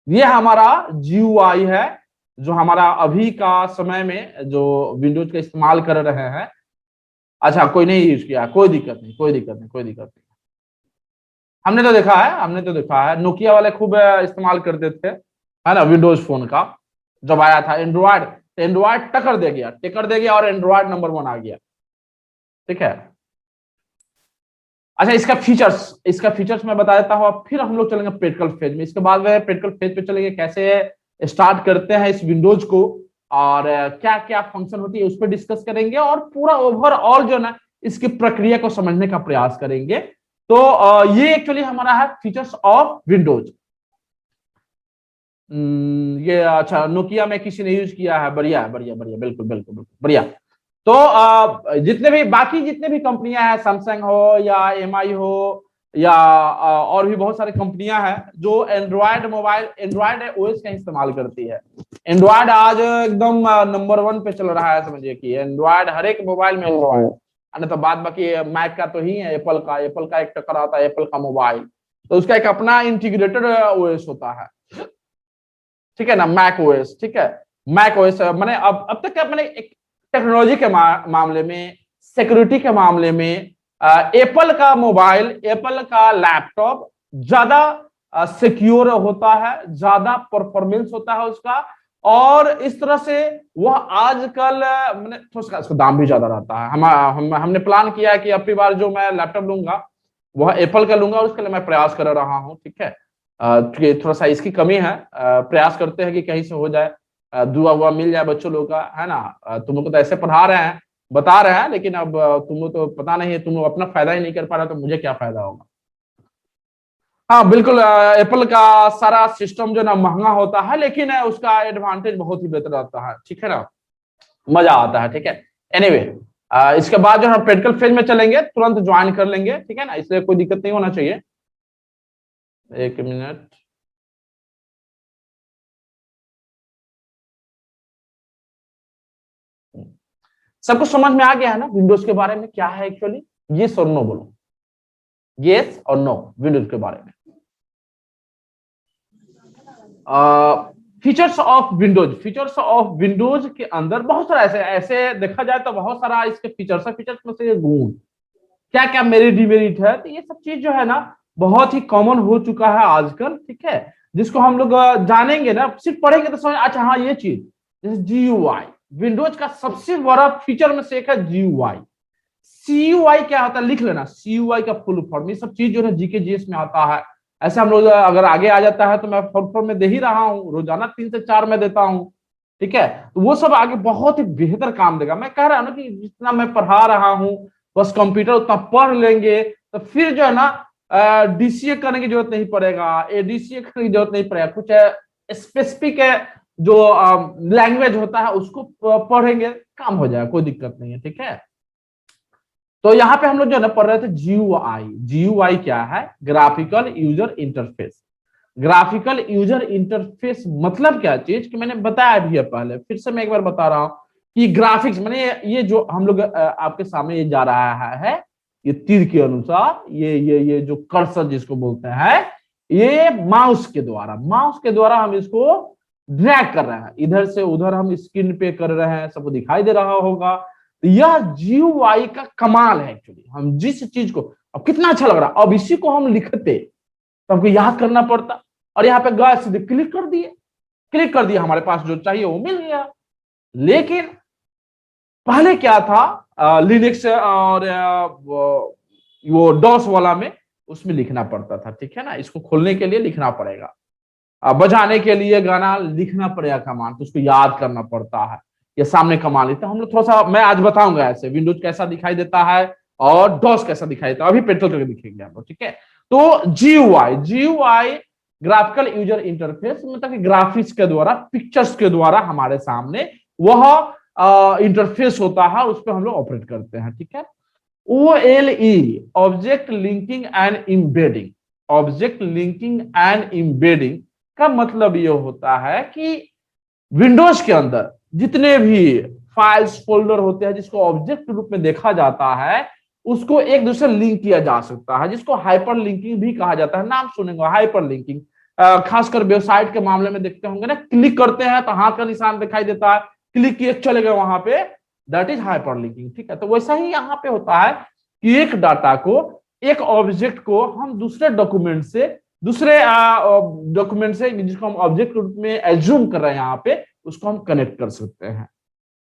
ये हमारा जीयूआई है, जो हमारा अभी का समय में जो विंडोज का इस्तेमाल कर रहे हैं। अच्छा, कोई नहीं यूज किया, कोई दिक्कत नहीं, कोई दिक्कत नहीं, कोई दिक्कत नहीं। हमने तो देखा है, नोकिया वाले खूब इस्तेमाल करते थे, है ना, विंडोज फोन का। जब आया था एंड्रॉयड टक्कर दे गया और एंड्रॉयड नंबर 1 आ गया, ठीक है। अच्छा, इसका फीचर्स मैं बता देता हूँ, अब फिर हम लोग चलेंगे प्रैक्टिकल फेज में। इसके बाद में प्रैक्टिकल फेज पे चलेंगे, कैसे स्टार्ट करते हैं इस विंडोज को, और क्या क्या फंक्शन होती है उस पर डिस्कस करेंगे, और पूरा ओवरऑल जो ना इसकी प्रक्रिया को समझने का प्रयास करेंगे। तो ये एक्चुअली हमारा है फीचर्स ऑफ विंडोज। ये अच्छा, नोकिया में किसी ने यूज किया है, बढ़िया है, बढ़िया बढ़िया, बिल्कुल बिल्कुल बिल्कुल बढ़िया। तो जितने भी कंपनियां हैं, सैमसंग हो या एमआई हो या और भी बहुत सारी कंपनियां हैं जो एंड्रॉयड ओएस का इस्तेमाल करती है। एंड्रॉयड आज एकदम नंबर 1 पे चल रहा है, समझिए कि एंड्रॉयड हर एक मोबाइल में एंड्रॉयड। नहीं तो बाद बाकी मैक का तो ही है, एप्पल का एक टक्कर आता है, एप्पल का मोबाइल। तो उसका एक अपना इंटीग्रेटेड ओएस होता है, ठीक है ना, मैक ओएस, ठीक है। मैक ओएस मैंने अब तक क्या, मैंने एक टेक्नोलॉजी के मामले में, सिक्योरिटी के मामले में, एप्पल का मोबाइल, एप्पल का लैपटॉप ज्यादा सिक्योर होता है, ज्यादा परफॉर्मेंस होता है उसका, और इस तरह से वह आजकल मैंने थोड़ा सा इसका दाम भी ज्यादा रहता है। हमने प्लान किया है कि अब की बार जो मैं लैपटॉप लूंगा वह एप्पल का लूंगा, और उसके लिए मैं प्रयास कर रहा हूँ। ठीक है, क्योंकि थोड़ा सा इसकी कमी है, प्रयास करते हैं कि कहीं से हो जाए, दुआ हुआ मिल जाए बच्चों लोग का, है ना। तुम लोग को तो ऐसे पढ़ा रहे हैं, बता रहे हैं, लेकिन अब तुम लोग तो पता नहीं है, तुम लोग अपना फायदा ही नहीं कर पा रहे, तो मुझे क्या फायदा होगा। हाँ बिल्कुल, एप्पल का सारा सिस्टम जो ना महंगा होता है, लेकिन उसका एडवांटेज बहुत ही बेहतर रहता है। ठीक है ना, मजा आता है। ठीक है, एनीवे इसके बाद जो हम प्रैक्टिकल फेज में चलेंगे, तुरंत ज्वाइन कर लेंगे। ठीक है ना, इसलिए कोई दिक्कत नहीं होना चाहिए। एक मिनट। सबको समझ में आ गया है ना विंडोज के बारे में क्या है एक्चुअली? यस और नो बोलो, यस और नो विंडोज के बारे में। Features of Windows, features of Windows के अंदर बहुत सारा ऐसे ऐसे देखा जाए तो बहुत सारा इसके फीचर्स है। फीचर्स में से गुण क्या क्या मेरिट डिमेरिट है, तो ये सब चीज जो है ना बहुत ही कॉमन हो चुका है आजकल। ठीक है, जिसको हम लोग जानेंगे ना, सिर्फ पढ़ेंगे तो समझ, अच्छा हाँ ये चीज, जैसे जीयूआई, विंडोज का सबसे बड़ा फीचर में से एक है जीयूआई। सीयूआई क्या होता है लिख लेना, सीयूआई का फुल फॉर्म, ये सब चीज जो है जीके जीएस में आता है। ऐसे हम लोग अगर आगे आ जाता है तो मैं फुल फॉर्म में दे ही रहा हूँ, रोजाना 3 से 4 में देता हूँ। ठीक है, तो वो सब आगे बहुत ही बेहतर काम देगा। मैं कह रहा हूँ ना कि जितना मैं पढ़ा रहा हूँ बस कंप्यूटर उतना पढ़ लेंगे तो फिर जो है ना डीसीए करने की जरूरत नहीं पड़ेगा, एडीसीए करने की जरूरत नहीं पड़ेगा। कुछ स्पेसिफिक जो लैंग्वेज होता है उसको पढ़ेंगे, काम हो जाएगा, कोई दिक्कत नहीं है। ठीक है, तो यहाँ पे हम लोग जो है ना पढ़ रहे थे जीयूआई। जीयूआई क्या है? Graphical user interface. Graphical user interface मतलब क्या चीज कि मैंने बताया भी है पहले, फिर से मैं एक बार बता रहा हूँ कि ग्राफिक्स मैंने ये जो हम लोग आपके सामने ये जा रहा है ये तीर के अनुसार, ये जो कर्सर जिसको बोलते हैं, ये माउस के द्वारा हम इसको ड्रैग कर रहे हैं, इधर से उधर हम स्क्रीन पे कर रहे हैं, सबको दिखाई दे रहा होगा। तो यह जीयूआई का कमाल है एक्चुअली। हम जिस चीज को, अब कितना अच्छा लग रहा है, अब इसी को हम लिखते तो हमको याद करना पड़ता, और यहाँ पे गए सीधे क्लिक कर दिए, क्लिक कर दिया, हमारे पास जो चाहिए वो मिल गया। लेकिन पहले क्या था, लिनक्स और वो डॉस वाला में उसमें लिखना पड़ता था। ठीक है ना, इसको खोलने के लिए लिखना पड़ेगा, बजाने के लिए गाना लिखना पड़ेगा कमांड, तो उसको याद करना पड़ता है। ये सामने कमांड लिखता, हम लोग थोड़ा सा मैं आज बताऊंगा ऐसे विंडोज कैसा दिखाई देता है और डॉस कैसा दिखाई देता है, अभी पेट्रोल करके दिखेंगे हम लोग। ठीक है, तो GUI, GUI graphical user interface मतलब कि ग्राफिक्स के द्वारा, पिक्चर्स के द्वारा हमारे सामने वह इंटरफेस होता है, उस पर हम लोग ऑपरेट करते हैं। ठीक है, OLE object linking and embedding. Object linking and embedding का मतलब ये होता है कि विंडोज के अंदर जितने भी फाइल्स फोल्डर होते हैं जिसको ऑब्जेक्ट रूप में देखा जाता है, उसको एक दूसरे लिंक किया जा सकता है, जिसको हाइपर लिंकिंग भी कहा जाता है। नाम सुनेंगे हाइपर लिंकिंग, खासकर वेबसाइट के मामले में देखते होंगे ना, क्लिक करते हैं तो हाथ का निशान दिखाई देता है, क्लिक किए चले गए वहां पे, दैट इज हाइपर लिंकिंग। ठीक है, तो वैसा ही यहाँ पे होता है कि एक डाटा को, एक ऑब्जेक्ट को हम दूसरे डॉक्यूमेंट से, जिसको हम ऑब्जेक्ट रूप में एज्यूम कर रहे हैं यहाँ पे, उसको हम कनेक्ट कर सकते हैं,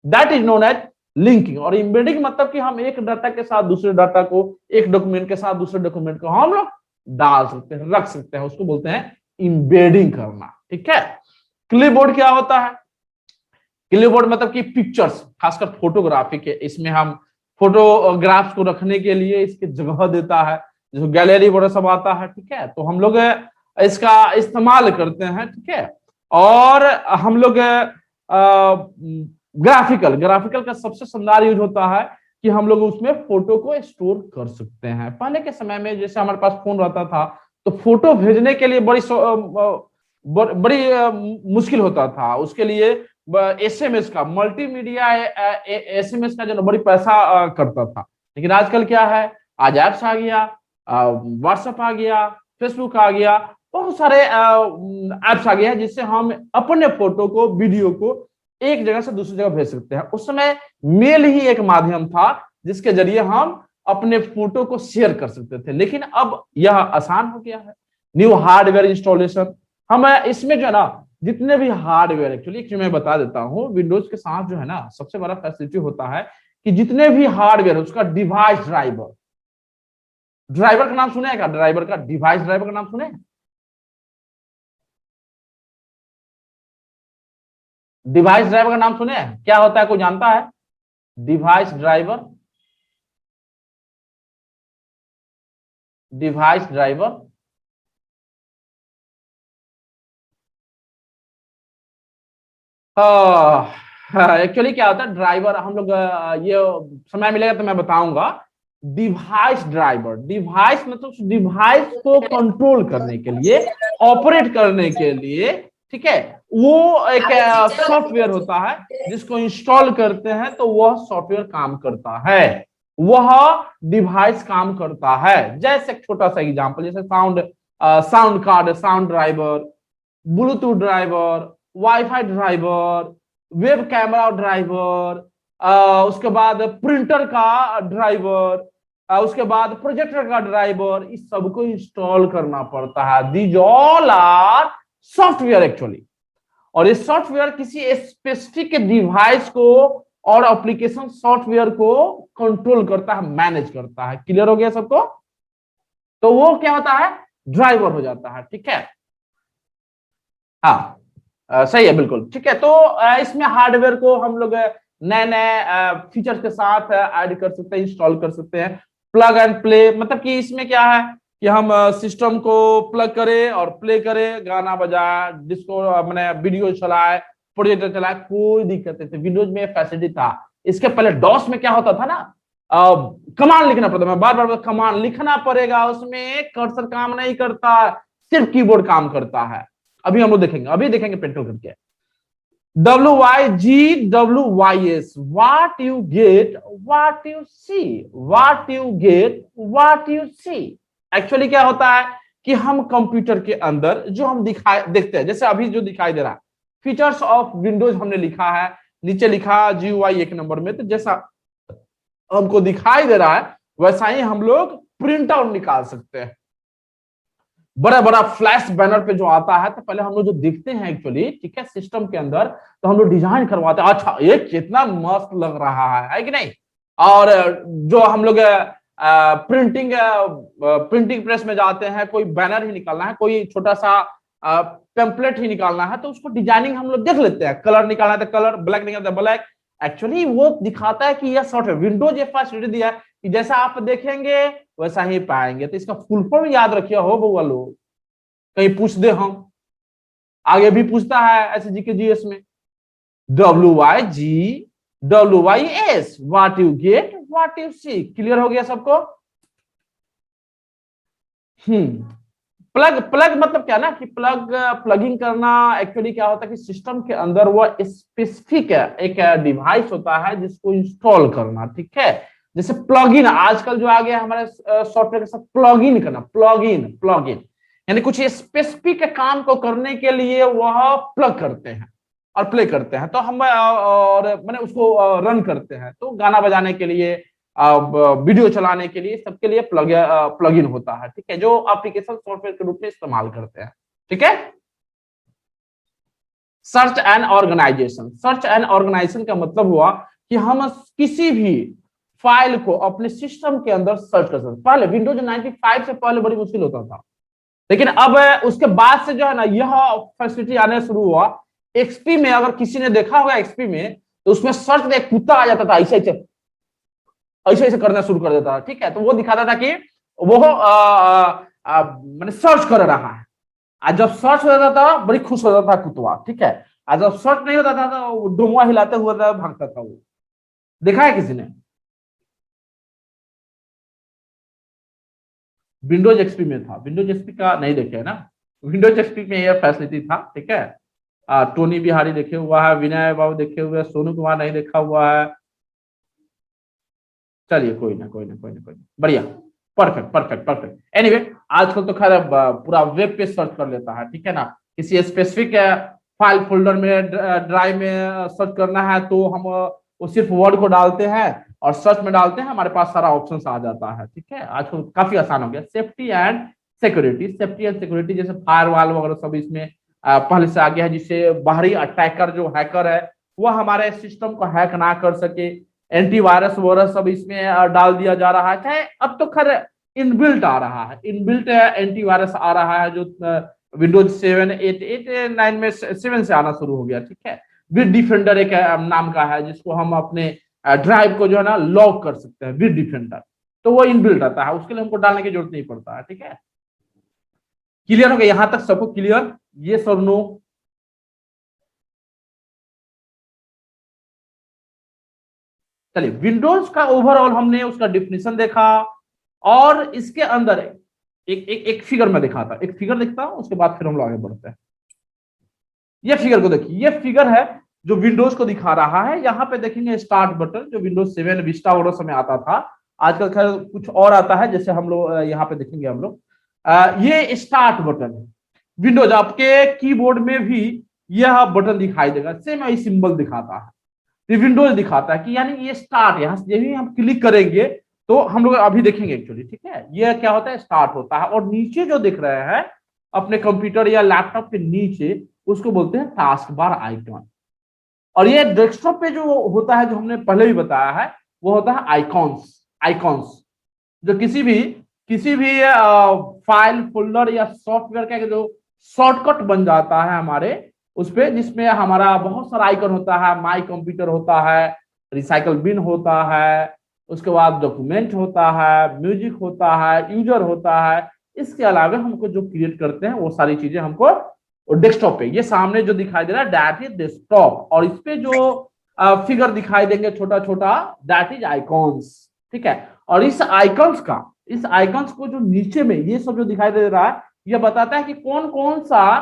that is known as linking. और एम्बेडिंग मतलब कि हम एक डाटा के साथ दूसरे डाटा को, एक डॉक्यूमेंट के साथ दूसरे डॉक्यूमेंट को हम लोग डाल सकते हैं, रख सकते हैं, उसको बोलते हैं एम्बेडिंग करना। ठीक है, क्लिपबोर्ड क्या होता है? क्लिपबोर्ड मतलब कि पिक्चर्स, खासकर फोटोग्राफी के, इसमें हम फोटोग्राफ्स को रखने के लिए इसकी जगह देता है, जो गैलरी वगैरह सब आता है। ठीक है, तो हम लोग इसका इस्तेमाल करते हैं। ठीक है, और हम लोग ग्राफिकल, ग्राफिकल का सबसे शानदार यूज होता है कि हम लोग उसमें फोटो को स्टोर कर सकते हैं। पहले के समय में जैसे हमारे पास फोन रहता था तो फोटो भेजने के लिए बड़ी मुश्किल होता था, उसके लिए एसएमएस का, मल्टीमीडिया एसएमएस का जो बड़ी पैसा करता था। लेकिन आजकल क्या है, आज ऐप्स आ गया, व्हाट्सएप आ गया, फेसबुक आ गया, बहुत सारे ऐप्स आ गए हैं जिससे हम अपने फोटो को, वीडियो को एक जगह से दूसरी जगह भेज सकते हैं। उस समय मेल ही एक माध्यम था जिसके जरिए हम अपने फोटो को शेयर कर सकते थे, लेकिन अब यह आसान हो गया है। न्यू हार्डवेयर इंस्टॉलेशन, हम इसमें जो है ना जितने भी हार्डवेयर, एक्चुअली मैं बता देता हूँ, विंडोज के साथ जो है ना सबसे बड़ा फैसिलिटी होता है कि जितने भी हार्डवेयर उसका डिवाइस ड्राइवर, ड्राइवर का नाम सुने क्या? ड्राइवर का, डिवाइस ड्राइवर का नाम सुने? डिवाइस ड्राइवर का नाम सुने? क्या होता है, कोई जानता है? Device driver, device driver. Actually क्या होता है ड्राइवर, हम लोग ये समय मिलेगा तो मैं बताऊंगा। डिवाइस ड्राइवर, डिवाइस मतलब डिवाइस को कंट्रोल करने के लिए, ऑपरेट करने के लिए, ठीक है, वो एक सॉफ्टवेयर होता है जिसको इंस्टॉल करते हैं तो वह सॉफ्टवेयर काम करता है, वह डिवाइस काम करता है। जैसे एक छोटा सा एग्जांपल, जैसे sound card, sound driver, Bluetooth driver, wifi driver, web camera driver, उसके बाद प्रिंटर का ड्राइवर, उसके बाद प्रोजेक्टर का ड्राइवर, इस सबको इंस्टॉल करना पड़ता है। These all are software actually. और ये सॉफ्टवेयर किसी स्पेसिफिक डिवाइस को और एप्लीकेशन सॉफ्टवेयर को कंट्रोल करता है, मैनेज करता है। क्लियर हो गया सबको? तो वो क्या होता है, ड्राइवर हो जाता है। ठीक है, हाँ सही है, बिल्कुल ठीक है। तो इसमें हार्डवेयर को हम लोग नए नए फीचर्स के साथ ऐड कर सकते हैं, इंस्टॉल कर सकते हैं। प्लग एंड प्ले, मतलब कि इसमें क्या है कि हम सिस्टम को प्लग करें और प्ले करें, गाना बजाए, डिस्को मैंने वीडियो चलाए, प्रोजेक्टर चलाए, कोई दिक्कत नहीं थी। विंडोज में फैसिलिटी था। इसके पहले डॉस में क्या होता था ना, कमांड लिखना पड़ता, मैं बार बार कमांड लिखना पड़ेगा, उसमें कर्सर काम नहीं करता, सिर्फ कीबोर्ड काम करता है। अभी हम लोग देखेंगे, अभी देखेंगे पेंटल करके। WYGWYS, what you get what you see, what you get what you see। Actually क्या होता है कि हम कंप्यूटर के अंदर जो हम देखते हैं, जैसे अभी जो दिखाई दे रहा है फीचर्स ऑफ विंडोज हमने लिखा है, नीचे लिखा GUI 1 नंबर में, तो जैसा हमको दिखाई दे रहा है वैसा ही हम लोग प्रिंट आउट निकाल सकते हैं। बड़ा बड़ा फ्लैश बैनर पे जो आता है, तो पहले हम लोग जो देखते हैं एक्चुअली, ठीक है, सिस्टम के अंदर, तो हम लोग डिजाइन करवाते हैं, अच्छा ये कितना मस्त लग रहा है कि नहीं। और जो हम लोग प्रिंटिंग प्रेस में जाते हैं, कोई बैनर ही निकालना है, कोई छोटा सा पेम्पलेट ही निकालना है, तो उसको डिजाइनिंग हम लोग देख लेते हैं, कलर निकालना है तो कलर, ब्लैक निकालना है ब्लैक। एक्चुअली वो दिखाता है कि यह सॉफ्टवेयर विंडोज ये फैसिलिटी दिया है कि जैसा आप देखेंगे वैसा ही पाएंगे। तो इसका फुल फॉर्म याद रखिए हो बउआ लोग, कहीं पूछ दे, हम आगे भी पूछता है ऐसे जी के जीएस में। WYGWYS, what you get what you see. Clear हो गया सबको? प्लग, प्लग मतलब क्या ना कि प्लगिंग करना। एक्चुअली क्या होता है कि सिस्टम के अंदर वो स्पेसिफिक एक डिवाइस होता है जिसको इंस्टॉल करना, ठीक है। जैसे प्लग इन, आजकल जो आ गया हमारे सॉफ्टवेयर के साथ, प्लग इन करना, प्लग इन यानी कुछ स्पेसिफिक काम को करने के लिए वह प्लग करते हैं और प्ले करते हैं। तो हम और मैंने उसको रन करते हैं, तो गाना बजाने के लिए, वीडियो चलाने के लिए, सबके लिए प्लग इन होता है, ठीक है, जो एप्लीकेशन सॉफ्टवेयर के रूप में इस्तेमाल करते हैं। ठीक है। Search and organisation, search and organisation का मतलब हुआ कि हम किसी भी फाइल को अपने सिस्टम के अंदर सर्च कर सकते। पहले विंडोज 95 से पहले बड़ी मुश्किल होता था, लेकिन अब उसके बाद से जो है ना यह फैसिलिटी आने शुरू हुआ। एक्सपी में अगर किसी ने देखा होगा, एक्सपी में तो उसमें सर्च में एक कुत्ता आ जाता था, ऐसे ऐसे ऐसे ऐसे करना शुरू कर देता था, ठीक है। तो वो दिखाता था कि वो मैंने सर्च कर रहा है। आज जब सर्च हो जाता था बड़ी खुश हो जाता था कुत्ता, ठीक है। आज जब सर्च नहीं होता था तो डुमुआ हिलाते हुए भागता था। वो देखा है किसी ने? विंडोज एक्सपी में था, विंडोज एक्सपी का नहीं देखे है ना। विंडोज एक्सपी में यह फैसिलिटी था, ठीक है। टोनी बिहारी देखे हुआ है, विनय बाबू देखे हुए, सोनू कुमार नहीं देखा हुआ है। चलिए कोई ना, कोई ना, कोई ना, कोई ना, बढ़िया, परफेक्ट परफेक्ट परफेक्ट। एनीवे आजकल तो खैर पूरा वेब पे सर्च कर लेता है, ठीक है ना। किसी स्पेसिफिक फाइल फोल्डर में, ड्राइव में सर्च करना है तो हम वो सिर्फ वर्ड को डालते हैं, और सर्च में डालते हैं, हमारे पास सारा ऑप्शन आ जाता है। ठीक है, आजकल काफी आसान हो गया। Safety and security, safety and security जैसे फायरवॉल वगैरह सब इसमें पहले से आ गया है, जिससे बाहरी अटैकर जो हैकर है वो हमारे सिस्टम को हैक ना कर सके। एंटीवायरस वगैरह सब इसमें डाल दिया जा रहा है। चाहे अब तो खैर इनबिल्ट आ रहा है, इनबिल्ट एंटीवायरस आ रहा है जो विंडोज 7, 8, 8, 9 में 7 से आना शुरू हो गया। ठीक है, विद डिफेंडर एक नाम का है, जिसको हम अपने ड्राइव को जो है ना लॉक कर सकते हैं विद डिफेंडर, तो वो इनबिल्ट आता है, उसके लिए हमको डालने की जरूरत नहीं पड़ता है। ठीक है, क्लियर हो गया यहां तक सबको? क्लियर, ये सब नो? चलिए, विंडोज का ओवरऑल हमने उसका डिफिनेशन देखा, और इसके अंदर एक फिगर में दिखाता, एक फिगर दिखता हूं, उसके बाद फिर हम लोग आगे बढ़ते हैं। ये फिगर को देखिए, ये फिगर है जो विंडोज को दिखा रहा है। यहाँ पे देखेंगे स्टार्ट बटन, जो विंडोज 7 विस्टा और समय आता था, आजकल खैर कुछ और आता है, जैसे हम लोग यहाँ पे देखेंगे हम लोग, ये स्टार्ट बटन है। विंडोज आपके कीबोर्ड में भी यह बटन दिखाई देगा, सेम यही सिंबल दिखाता है, ये विंडोज दिखाता है कि यानी ये स्टार्ट, यहाँ से भी हम क्लिक करेंगे तो हम लोग अभी देखेंगे एक्चुअली। ठीक है, ये क्या होता है, स्टार्ट होता है, और नीचे जो दिख रहे हैं अपने कंप्यूटर या लैपटॉप के नीचे, उसको बोलते हैं टास्क बार आइकॉन। और ये डेस्कटॉप पे जो होता है, जो हमने पहले भी बताया है, वो होता है आइकॉन्स। आइकॉन्स जो किसी भी फाइल फोल्डर या सॉफ्टवेयर का जो शॉर्टकट बन जाता है हमारे उस पे, जिसमें हमारा बहुत सारा आइकन होता है, माई कंप्यूटर होता है, रिसाइकल बिन होता है, उसके बाद डॉक्यूमेंट होता है, म्यूजिक होता है, यूजर होता है। इसके अलावा हमको जो क्रिएट करते हैं वो सारी चीजें हमको डेस्कटॉप पे, ये सामने जो दिखाई दे रहा है दैट इज डेस्कटॉप, और इस पे जो फिगर दिखाई देंगे छोटा छोटा, दैट इज आइकॉन्स। ठीक है, और इस आइकॉन्स को जो नीचे में ये सब जो दिखाई दे रहा है, ये बताता है कि कौन कौन सा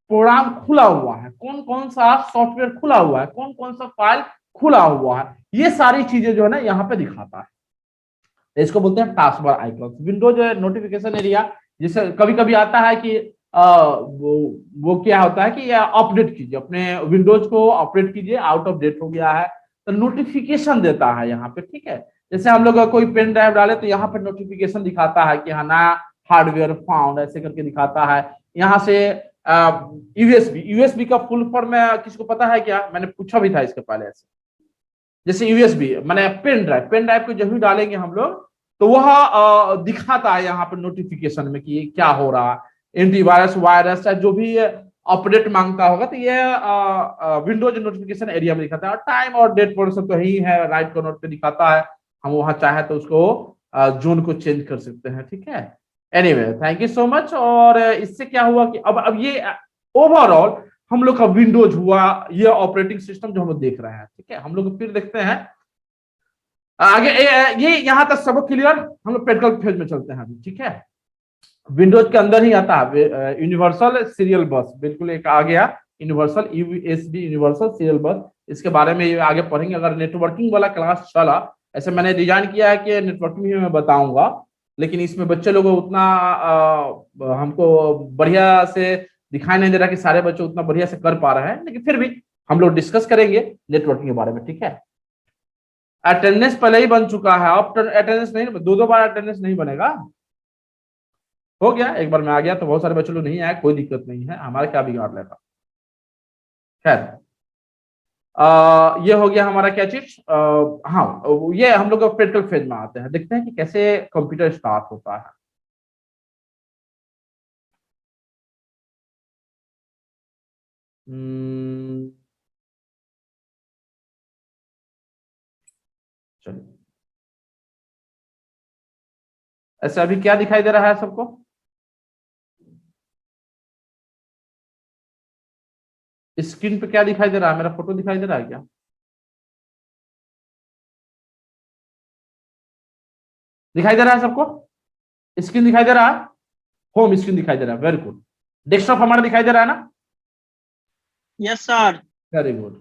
प्रोग्राम खुला हुआ है, कौन कौन सा सॉफ्टवेयर खुला हुआ है, कौन कौन सा फाइल खुला हुआ है, ये सारी चीजें जो है ना यहाँ पे दिखाता है। इसको बोलते हैं task bar icons. Windows notification area, जैसे कभी कभी आता है कि वो क्या होता है कि अपडेट कीजिए, अपने विंडोज को अपडेट कीजिए, आउट ऑफ डेट हो गया है, तो नोटिफिकेशन देता है यहाँ पे। ठीक है, जैसे हम लोग कोई पेन ड्राइव डाले तो यहाँ पे नोटिफिकेशन दिखाता है कि हाँ नया हार्डवेयर फाउंड, ऐसे करके दिखाता है। यहाँ से यूएसबी का फुल फॉर्म में किसको पता है क्या? मैंने पूछा भी था इसके पहले ऐसे। जैसे यूएसबी मैंने पेन ड्राइव को जब भी डालेंगे हम लोग, तो वह दिखाता है यहाँ पे नोटिफिकेशन में कि ये क्या हो रहा है, एंटीवायरस, वायरस, जो भी अपडेट मांगता होगा, तो ये विंडोज नोटिफिकेशन एरिया में दिखाता है। और टाइम और डेट पोर्शन तो ही है, राइट कॉर्नर पे दिखाता है, हम वहां चाहे तो उसको जोन को चेंज कर सकते हैं। ठीक है, anyway thank you so much. और इससे क्या हुआ कि अब ये ओवरऑल हम लोग का विंडोज हुआ, ये ऑपरेटिंग सिस्टम जो हम लोग देख रहे हैं। ठीक है, हम लोग फिर देखते हैं आगे, ये यहां तक सब क्लियर। हम लोग प्रैक्टिकल फेज में चलते हैं अभी। ठीक है, विंडोज के अंदर ही आता है यूनिवर्सल सीरियल बस, बिल्कुल एक आ गया यूनिवर्सल यूएसबी, यूनिवर्सल सीरियल बस। इसके बारे में आगे पढ़ेंगे। अगर नेटवर्किंग वाला क्लास चला, ऐसे मैंने डिजाइन किया है कि नेटवर्किंग भी मैं बताऊंगा, लेकिन इसमें बच्चे लोग उतना हमको बढ़िया से दिखाई नहीं दे रहा कि सारे बच्चे उतना बढ़िया से कर पा रहे हैं, लेकिन फिर भी हम लोग डिस्कस करेंगे नेटवर्किंग के बारे में। ठीक है, अटेंडेंस पहले ही बन चुका है, अब अटेंडेंस नहीं, दो बार अटेंडेंस नहीं बनेगा। हो गया, एक बार मैं आ गया तो बहुत सारे बच्चे लोग नहीं आए, कोई दिक्कत नहीं है, हमारा क्या बिगाड़ लेगा। खैर, ये हो गया हमारा क्या चीज। हाँ, ये हम लोग प्रैक्टिकल फेज में आते हैं, देखते हैं कि कैसे कंप्यूटर स्टार्ट होता है। चलिए, ऐसे अभी क्या दिखाई दे रहा है सबको? स्क्रीन पे क्या दिखाई दे रहा है? मेरा फोटो दिखाई दे रहा है क्या? दिखाई दे रहा है सबको? स्क्रीन दिखाई दे रहा है, होम स्क्रीन दिखाई दे रहा है, वेरी गुड। डेस्कटॉप हमारा दिखाई दे रहा है ना? Yes sir. वेरी गुड,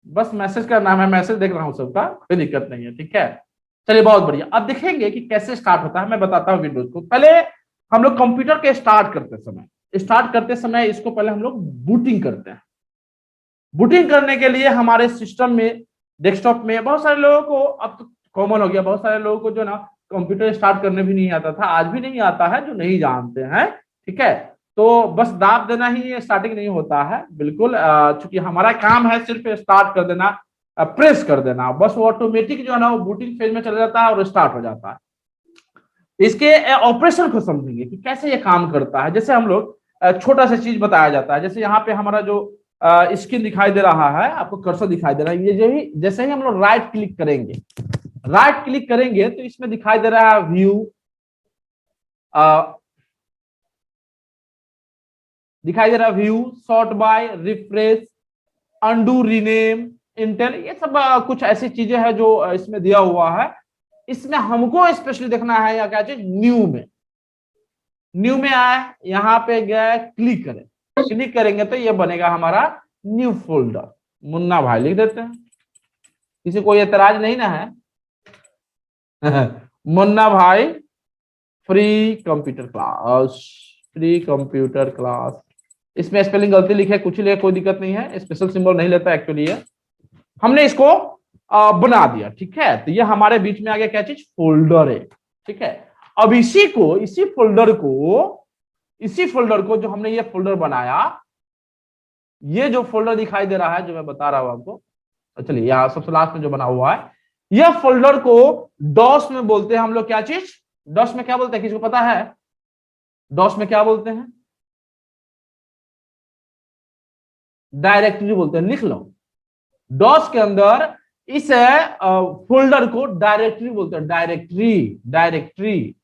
बस मैसेज करना है, मैं मैसेज देख रहा हूँ सबका, कोई दिक्कत नहीं है। ठीक है, चलिए बहुत बढ़िया। अब देखेंगे कि कैसे स्टार्ट होता है, मैं बताता हूँ विंडोज को। पहले हम लोग कंप्यूटर के स्टार्ट करते समय इसको पहले हम लोग बूटिंग करते हैं। बूटिंग करने के लिए हमारे सिस्टम में डेस्कटॉप में बहुत सारे लोगों को, अब तो कॉमन हो गया, बहुत सारे लोगों को जो ना कंप्यूटर स्टार्ट करने भी नहीं आता था, आज भी नहीं आता है, जो नहीं जानते हैं। ठीक है, तो बस दाब देना ही स्टार्टिंग नहीं होता है, बिल्कुल। चूंकि हमारा काम है सिर्फ स्टार्ट कर देना, प्रेस कर देना, बस वो ऑटोमेटिक जो है ना वो बूटिंग फेज में चला जाता है और स्टार्ट हो जाता है। इसके ऑपरेशन को समझेंगे कि कैसे ये काम करता है। जैसे हम लोग छोटा सा चीज बताया जाता है, जैसे यहाँ पे हमारा जो स्क्रीन दिखाई दे रहा है, आपको कर्सर दिखाई दे रहा है, ये जो ही जैसे ही हम लोग राइट क्लिक करेंगे, राइट क्लिक करेंगे तो इसमें दिखाई दे रहा है व्यू, दिखाई दे रहा है view, sort by, refresh, undo, rename, Intel, ये सब कुछ ऐसी चीजें हैं जो इसमें दिया हुआ है। इसमें हमको स्पेशली देखना है या क्या चीज, न्यू में, न्यू में आए, यहाँ पे गए, क्लिक करें, क्लिक करेंगे तो ये बनेगा हमारा न्यू फोल्डर। मुन्ना भाई लिख देते हैं, किसी को एतराज नहीं ना है। मुन्ना भाई free computer class, free computer class. इसमें स्पेलिंग गलती लिखे, कुछ ही लिखे, कोई दिक्कत नहीं है, स्पेशल सिंबल नहीं लेता एक्चुअली ये, हमने इसको बना दिया। ठीक है, तो ये हमारे बीच में आ गया क्या चीज, फोल्डर है। ठीक है, अब इसी फोल्डर को जो हमने ये फोल्डर बनाया, ये जो फोल्डर दिखाई दे रहा है जो मैं बता रहा हूं आपको, चलिए यहाँ सबसे लास्ट में जो बना हुआ है, यह फोल्डर को डॉस में बोलते हैं हम लोग, क्या चीज, डॉस में क्या बोलते हैं, किसी को पता है डॉस में क्या बोलते हैं, डायरेक्टरी बोलते हैं, लिख लो। डॉस के अंदर इस फोल्डर को डायरेक्टरी बोलते हैं, डायरेक्टरी DIRECTRY,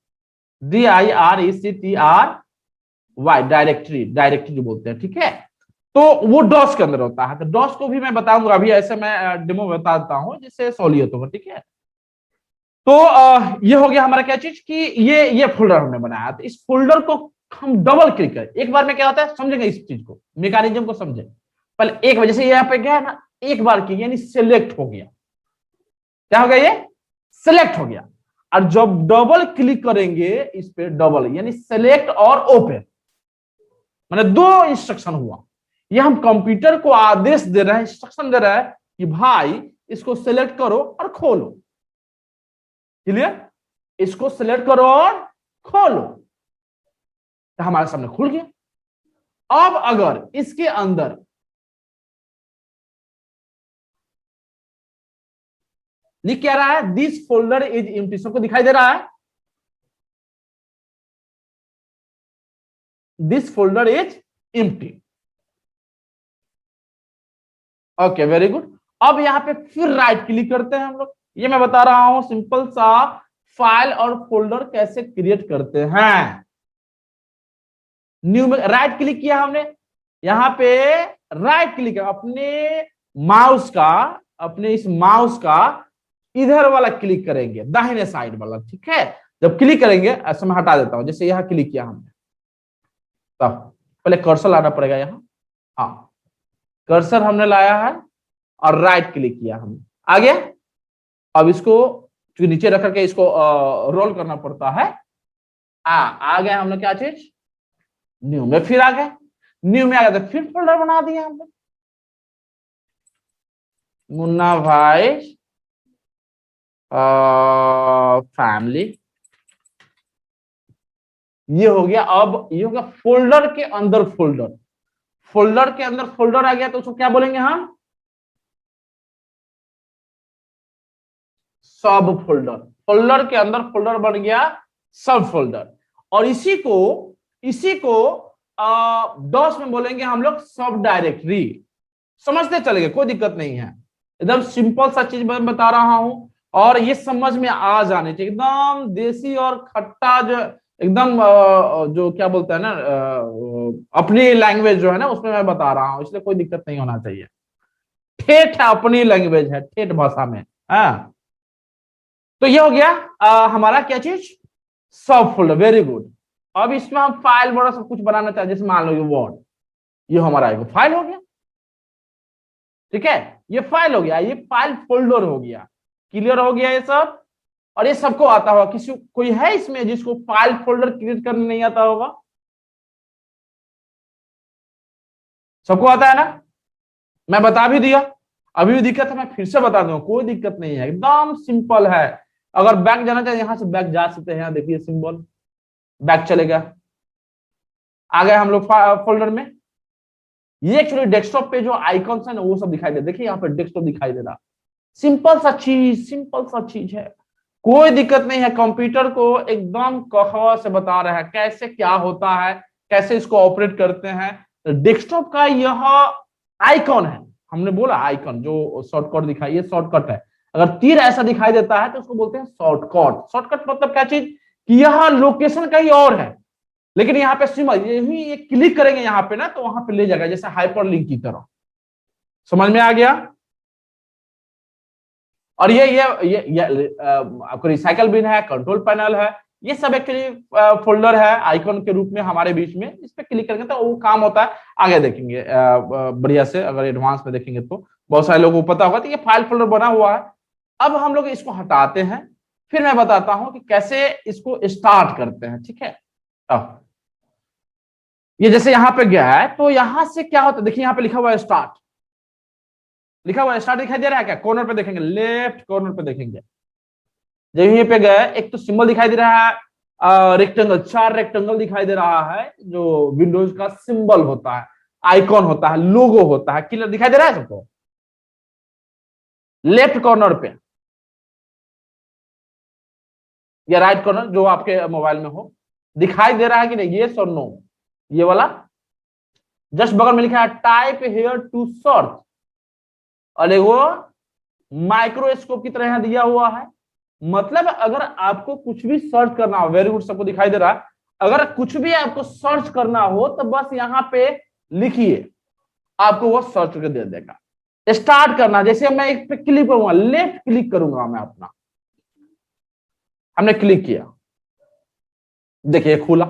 डायरेक्टरी बोलते हैं। ठीक है, तो वो डॉस के अंदर होता है। तो डॉस को भी मैं बताऊंगा, अभी ऐसे मैं डेमो बता देता हूं जिससे सहूलियत होगा। ठीक है, तो ये हो गया हमारा क्या चीज कि ये फोल्डर हमने बनाया। तो इस फोल्डर को हम डबल क्लिक करें, एक बार में क्या होता है समझेंगे, इस चीज को, मैकेनिज्म को समझे। पहले एक बार, जैसे यहाँ पे गया ना, एक बार की यानी सिलेक्ट हो गया, क्या हो गया, ये सिलेक्ट हो गया। और जब डबल क्लिक करेंगे इस पे, डबल यानी सेलेक्ट और ओपन, मैंने दो इंस्ट्रक्शन हुआ। ये हम कंप्यूटर को आदेश दे रहे हैं, इंस्ट्रक्शन दे रहा है कि भाई इसको सिलेक्ट करो और खोलो। क्लियर, इसको सिलेक्ट करो और खोलो, तो हमारे सामने खुल गया। अब अगर इसके अंदर लिख क्या रहा है, दिस फोल्डर इज एम्प्टी, सबको दिखाई दे रहा है, this folder is empty. Okay, very good. अब यहां पे फिर राइट क्लिक करते हैं हम लोग, ये मैं बता रहा हूं सिंपल सा फाइल और फोल्डर कैसे क्रिएट करते हैं। न्यू में राइट क्लिक किया हमने, यहां पे राइट क्लिक, अपने इस माउस का इधर वाला क्लिक करेंगे, दाहिने साइड वाला। ठीक है, जब क्लिक करेंगे, ऐसा मैं हटा देता हूं, जैसे यहां क्लिक किया हमने, तब पहले कर्सर लाना पड़ेगा यहां, हाँ कर्सर हमने लाया है और राइट क्लिक किया हमने, आ गया। अब इसको नीचे रख करके इसको रोल करना पड़ता है। आ गया हमने क्या चीज, न्यू में, फिर आ गए, न्यू में आ गया तो फिर फोल्डर बना दिया हमने, मुन्ना भाई फैमिली, ये हो गया। अब ये हो गया फोल्डर के अंदर फोल्डर, फोल्डर के अंदर फोल्डर आ गया तो उसको क्या बोलेंगे हम, सब फोल्डर। फोल्डर के अंदर फोल्डर बन गया सब फोल्डर। और इसी को डॉस में बोलेंगे हम लोग सब डायरेक्टरी। समझते चलेंगे, कोई दिक्कत नहीं है, एकदम सिंपल सा चीज मैं बता रहा हूं और ये समझ में आ जाने चाहिए, एकदम देसी और खट्टा, जो एकदम जो क्या बोलते हैं ना, अपनी लैंग्वेज जो है ना उसमें मैं बता रहा हूं, इसलिए कोई दिक्कत नहीं होना चाहिए। ठेठ अपनी लैंग्वेज है, ठेठ भाषा में। हाँ, तो ये हो गया हमारा क्या चीज, सब फोल्डर। Very good. अब इसमें हम फाइल बड़ा सब कुछ बनाना चाहिए, जैसे मान लो वर्ड, ये हमारा एक फाइल हो गया। ठीक है, ये फाइल हो गया, ये फाइल फोल्डर हो गया। क्लियर हो गया ये सब, और ये सबको आता होगा। किसी कोई है इसमें जिसको फाइल फोल्डर क्रिएट करने नहीं आता होगा, सबको आता है ना, मैं बता भी दिया। अभी भी दिक्कत है, मैं फिर से बता दूं, कोई दिक्कत नहीं है, एकदम सिंपल है। अगर बैक जाना चाहे यहां से बैक जा सकते हैं, देखिए सिंबल बैक चलेगा। आ गए हम लोग फोल्डर में। ये एक्चुअली डेस्कटॉप पे जो आइकॉन्स है ना वो सब दिखाई दे, देखिए यहाँ पे डेस्कटॉप दिखाई दे रहा। सिंपल सा चीज है, कोई दिक्कत नहीं है। कंप्यूटर को एकदम कहवा से बता रहा है कैसे क्या होता है, कैसे इसको ऑपरेट करते हैं। तो डेस्कटॉप का यह आइकॉन है, हमने बोला आइकॉन जो शॉर्टकट दिखाई, ये शॉर्टकट है। अगर तीर ऐसा दिखाई देता है तो उसको बोलते हैं शॉर्टकट। शॉर्टकट मतलब क्या चीज कि यह लोकेशन कहीं और है, लेकिन यहाँ पे सिंबल यही, ये क्लिक करेंगे यहाँ पे ना तो वहां पे ले जाएगा, जैसे हाइपर लिंक की तरह। समझ में आ गया? और ये आपको रिसाइकल बिन है, कंट्रोल पैनल है, ये सब एक्चुअली फोल्डर है आइकॉन के रूप में हमारे बीच में। इस पे क्लिक करेंगे तो वो काम होता है, आगे देखेंगे बढ़िया से। अगर एडवांस में देखेंगे तो बहुत सारे लोगों को पता होगा। तो ये फाइल फोल्डर बना हुआ है। अब हम लोग इसको हटाते हैं, फिर मैं बताता हूं कि कैसे इसको स्टार्ट करते हैं, ठीक है। अब ये जैसे यहाँ पे गया है तो यहां से क्या होता है, देखिए यहाँ पे लिखा हुआ है स्टार्ट, लिखा हुआ है स्टार्ट दिखाई दे रहा है क्या? कॉर्नर पे देखेंगे, लेफ्ट कॉर्नर पे देखेंगे, जब यहीं पे गए एक तो सिंबल दिखाई दे रहा है, रेक्टेंगल, 4 रेक्टेंगल दिखाई दे रहा है, जो विंडोज का सिंबल होता है, आइकॉन होता है, लोगो होता है। क्लियर दिखाई दे रहा है सबको? लेफ्ट कॉर्नर पे या राइट कॉर्नर जो आपके मोबाइल में हो, दिखाई दे रहा है कि नहीं? यस और नो? ये वाला जस्ट बगल में लिखा है टाइप हियर टू सर्च, और वो माइक्रोस्कोप की तरह यहां दिया हुआ है। मतलब अगर आपको कुछ भी सर्च करना हो, वेरी गुड, सबको दिखाई दे रहा है। अगर कुछ भी आपको सर्च करना हो तो बस यहां पे लिखिए, आपको वो सर्च करके दे देगा। स्टार्ट करना, जैसे मैं एक पे क्लिक करूंगा, लेफ्ट क्लिक करूंगा मैं अपना, हमने क्लिक किया, देखिए खुला,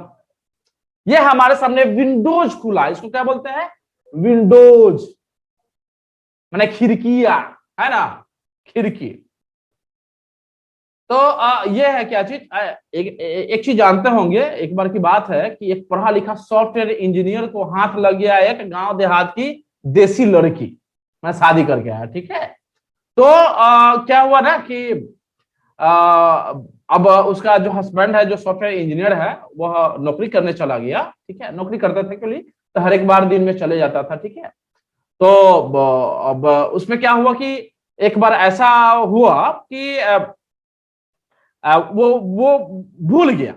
ये हमारे सामने विंडोज खुला। इसको क्या बोलते हैं? विंडोज, माने खिड़कियां, है ना, खिड़की। तो ये है क्या चीज, एक चीज जानते होंगे, एक बार की बात है कि एक पढ़ा लिखा सॉफ्टवेयर इंजीनियर को हाथ लग गया एक गांव देहात की देसी लड़की, मैं शादी करके आया, ठीक है। तो क्या हुआ ना कि अब उसका जो हस्बैंड है, जो सॉफ्टवेयर इंजीनियर है, वह नौकरी करने चला गया, ठीक है। नौकरी करता था के लिए तो हर एक बार दिन में चले जाता था, ठीक है। तो अब उसमें क्या हुआ कि एक बार ऐसा हुआ कि वो भूल गया।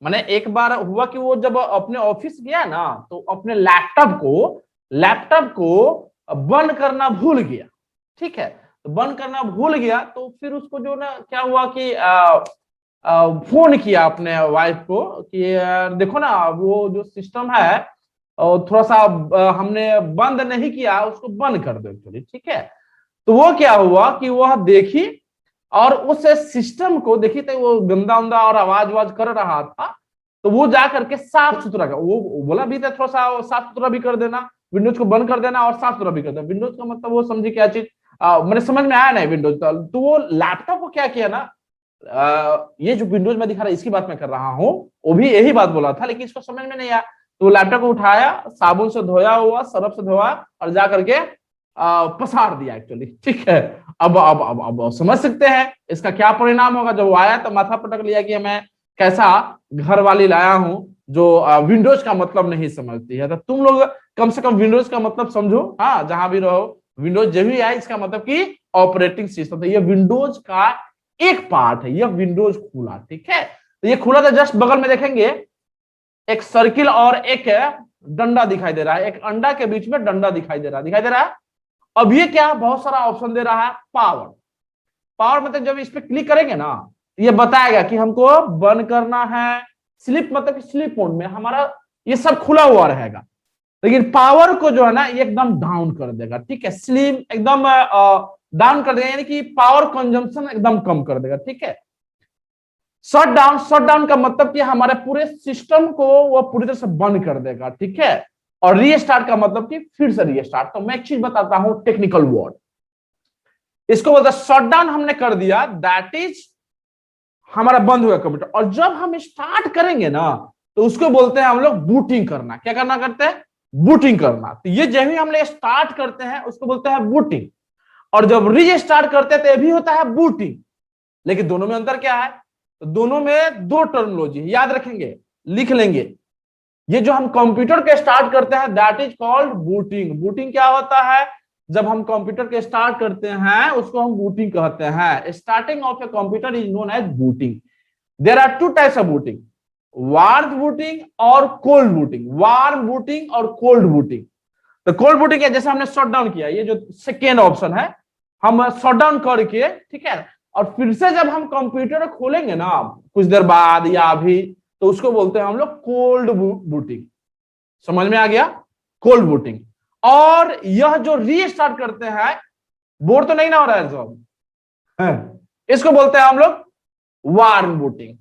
माने एक बार हुआ कि वो जब अपने ऑफिस गया ना तो अपने लैपटॉप को बंद करना भूल गया, ठीक है। तो बंद करना भूल गया तो फिर उसको जो ना क्या हुआ कि फोन किया अपने वाइफ को कि देखो ना वो जो सिस्टम है थोड़ा सा हमने बंद नहीं किया, उसको बंद कर दो एक्चुअली, ठीक है। तो वो क्या हुआ कि वह देखी और उस सिस्टम को देखी तो वो गंदा उंदा और आवाज कर रहा था। तो वो जा करके साफ सुथरा का, वो बोला भी था थोड़ा सा साफ सुथरा भी कर देना, विंडोज को बंद कर देना और साफ सुथरा भी कर देना। विंडोज का मतलब वो समझी क्या चीज, मैंने समझ में आया नहीं विंडोज। तो वो लैपटॉप को क्या किया ना, ये जो विंडोज में दिखा रहा है इसकी बात मैं कर रहा हूँ, वो भी यही बात बोला था लेकिन इसको समझ में नहीं आया। तो लैपटॉप को उठाया, साबुन से धोया हुआ, सरफ से धोया और जा करके पसार दिया एक्चुअली, ठीक है। अब समझ सकते हैं इसका क्या परिणाम होगा। जब वो आया तो माथा पटक लिया कि मैं कैसा घर वाली लाया हूं जो विंडोज का मतलब नहीं समझती है। तो तुम लोग कम से कम विंडोज का मतलब समझो, हाँ, जहां भी रहो। विंडोज जब भी आए इसका मतलब कि ऑपरेटिंग सिस्टम, तो ये विंडोज का एक पार्ट है। यह विंडोज खुला, ठीक है। तो ये खुला, तो जस्ट बगल में देखेंगे एक सर्किल और एक डंडा दिखाई दे रहा है, एक अंडा के बीच में डंडा दिखाई दे रहा है। अब ये क्या, बहुत सारा ऑप्शन दे रहा है। पावर मतलब जब इस पे क्लिक करेंगे ना ये बताएगा कि हमको बंद करना है। स्लिप मतलब स्लिप मोड में हमारा ये सब खुला हुआ रहेगा, लेकिन पावर को जो है ना ये एकदम डाउन कर देगा, ठीक है। स्लिम एकदम डाउन कर देगा, यानी कि पावर कंजम्पशन एकदम कम कर देगा, ठीक है। शट डाउन का मतलब कि हमारे पूरे सिस्टम को वो पूरी तरह से बंद कर देगा, ठीक है। और रीस्टार्ट का मतलब कि फिर से रीस्टार्ट। तो मैं एक चीज बताता हूं, टेक्निकल वर्ड, इसको बोलते हैं शट डाउन हमने कर दिया, दैट इज हमारा बंद हुआ कंप्यूटर। और जब हम स्टार्ट करेंगे ना तो उसको बोलते हैं हम लोग बूटिंग करना। क्या करना करते हैं? बूटिंग करना। तो ये जब भी हम लोग स्टार्ट करते हैं उसको बोलते हैं बूटिंग। और जब रीस्टार्ट करते हैं तो ये भी होता है बूटिंग। लेकिन दोनों में अंतर क्या है? तो दोनों में दो टर्मिनोलॉजी याद रखेंगे, लिख लेंगे। ये जो हम कंप्यूटर के स्टार्ट करते हैं that is called booting. Booting क्या होता है? जब हम कंप्यूटर के स्टार्ट करते हैं उसको हम बूटिंग कहते हैं। Starting of a computer is known as booting. There are two types of booting, warm booting और कोल्ड बूटिंग। वार्म बूटिंग और कोल्ड बूटिंग। तो कोल्ड बूटिंग है जैसे हमने शट डाउन किया, ये जो सेकेंड ऑप्शन है, हम शट डाउन करके, ठीक है, और फिर से जब हम कंप्यूटर खोलेंगे ना कुछ देर बाद या अभी, तो उसको बोलते हैं हम लोग कोल्ड बूटिंग। समझ में आ गया? Cold booting. और यह जो रीस्टार्ट करते हैं, बोर तो नहीं ना हो रहा है सब, इसको बोलते हैं हम लोग वार्म बूटिंग।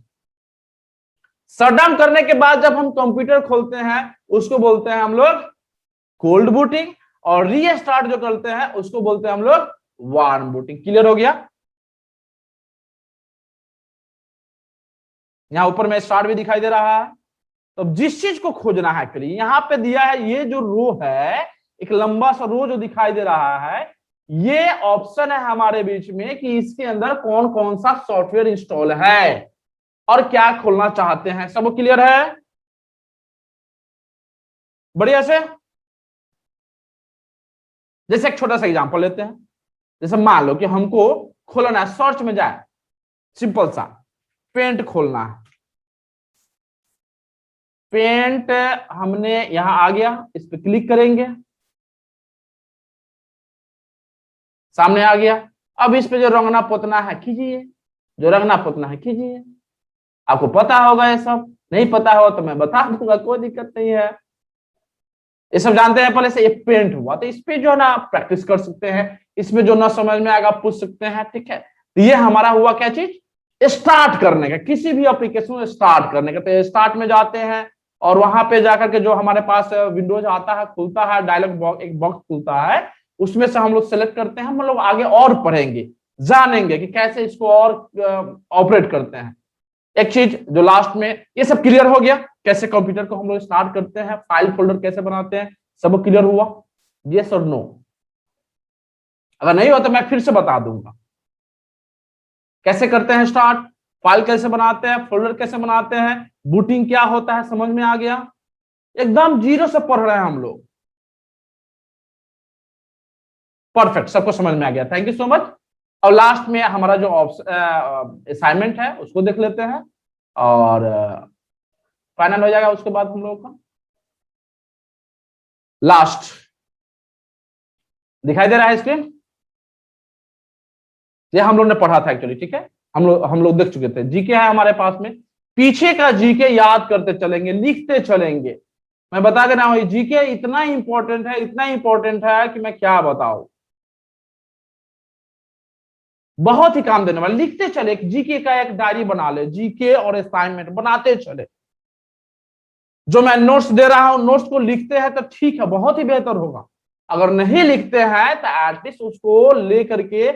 शट डाउन करने के बाद जब हम कंप्यूटर खोलते हैं उसको बोलते हैं हम लोग कोल्ड बूटिंग, और रीस्टार्ट जो करते हैं उसको बोलते हैं हम लोग वार्म बूटिंग। क्लियर हो गया? यहां ऊपर में स्टार्ट भी दिखाई दे रहा है। तो जिस चीज को खोजना है, एक्चुअली यहां पे दिया है, ये जो रो है, एक लंबा सा रो जो दिखाई दे रहा है, ये ऑप्शन है हमारे बीच में कि इसके अंदर कौन कौन सा सॉफ्टवेयर इंस्टॉल है और क्या खोलना चाहते हैं। सब क्लियर है? बढ़िया से। जैसे एक छोटा सा एग्जांपल लेते हैं। जैसे मान लो कि हमको खोलना है, सर्च में जाए, सिंपल सा पेंट खोलना है। पेंट हमने यहां आ गया, इस पे क्लिक करेंगे, सामने आ गया। अब इस पे जो रंगना पोतना है कीजिए, जो रंगना पोतना है कीजिए। आपको पता होगा, ये सब नहीं पता हो तो मैं बता दूंगा, कोई दिक्कत नहीं है। ये सब जानते हैं पहले से। ये पेंट हुआ तो इस पे जो है ना प्रैक्टिस कर सकते हैं, इसमें जो ना समझ में आएगा पूछ सकते हैं, ठीक है। तो ये हमारा हुआ क्या चीज? स्टार्ट करने का, किसी भी एप्लीकेशन को स्टार्ट करने का। तो स्टार्ट में जाते हैं और वहां पे जाकर के जो हमारे पास विंडोज आता है, खुलता है, डायलॉग बॉक्स, एक बॉक्स खुलता है, उसमें से हम लोग सेलेक्ट करते हैं। हम लोग आगे और पढ़ेंगे, जानेंगे कि कैसे इसको और ऑपरेट करते हैं। एक चीज जो लास्ट में, ये सब क्लियर हो गया कैसे कंप्यूटर को हम लोग स्टार्ट करते हैं, फाइल फोल्डर कैसे बनाते हैं, सब क्लियर हुआ? यस और नो? अगर नहीं हो तो मैं फिर से बता दूंगा कैसे करते हैं स्टार्ट, फाइल कैसे बनाते हैं, फोल्डर कैसे बनाते हैं, बूटिंग क्या होता है। समझ में आ गया? एकदम जीरो से पढ़ रहे हैं हम लोग। परफेक्ट, सबको समझ में आ गया। Thank you so much. और लास्ट में हमारा जो असाइनमेंट है उसको देख लेते हैं और फाइनल हो जाएगा उसके बाद हम लोगों का। लास्ट दिखाई दे रहा है स्क्रीन? ये हम लोग ने पढ़ा था एक्चुअली, ठीक है। हम लोग देख चुके थे। जीके है हमारे पास में, पीछे का जीके याद करते चलेंगे, लिखते चलेंगे। मैं बता दे रहा हूं जीके इतना इंपॉर्टेंट है, इतना इंपॉर्टेंट है कि मैं क्या बताऊं, बहुत ही काम देने वाला। लिखते चले, जीके का एक डायरी बना ले, जीके और असाइनमेंट बनाते चले। जो मैं नोट्स दे रहा हूं, नोट्स को लिखते हैं तो ठीक है, बहुत ही बेहतर होगा। अगर नहीं लिखते हैं तो एटलीस्ट उसको लेकर के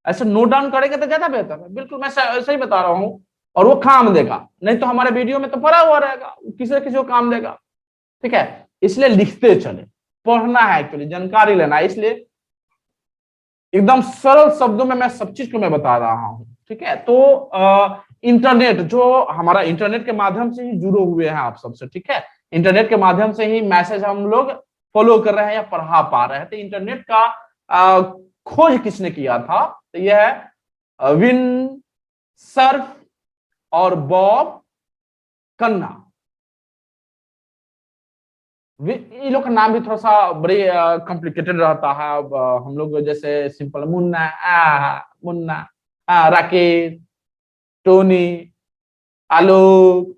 ऐसे नोट डाउन करेंगे तो ज्यादा बेहतर है। बिल्कुल मैं ऐसे ही बता रहा हूं, और वो काम देगा। नहीं तो हमारे वीडियो में तो पड़ा हुआ रहेगा, किसी न किसी को काम देगा, ठीक है। इसलिए लिखते चले, पढ़ना है एक्चुअली, जानकारी लेना है। इसलिए एकदम सरल शब्दों में मैं सब चीज को मैं बता रहा हूं, ठीक है। तो इंटरनेट, जो हमारा इंटरनेट के माध्यम से ही जुड़े हुए हैं आप सबसे, ठीक है। इंटरनेट के माध्यम से ही मैसेज हम लोग फॉलो कर रहे हैं या पढ़ा पा रहे हैं। तो इंटरनेट का खोज किसने किया था? तो यह है विन सर्फ और बॉब कन्ना। ये लोग का नाम भी थोड़ा सा बड़े कॉम्प्लिकेटेड रहता है। हम लोग जैसे सिंपल मुन्ना, मुन्ना, राकेश, टोनी, आलोक,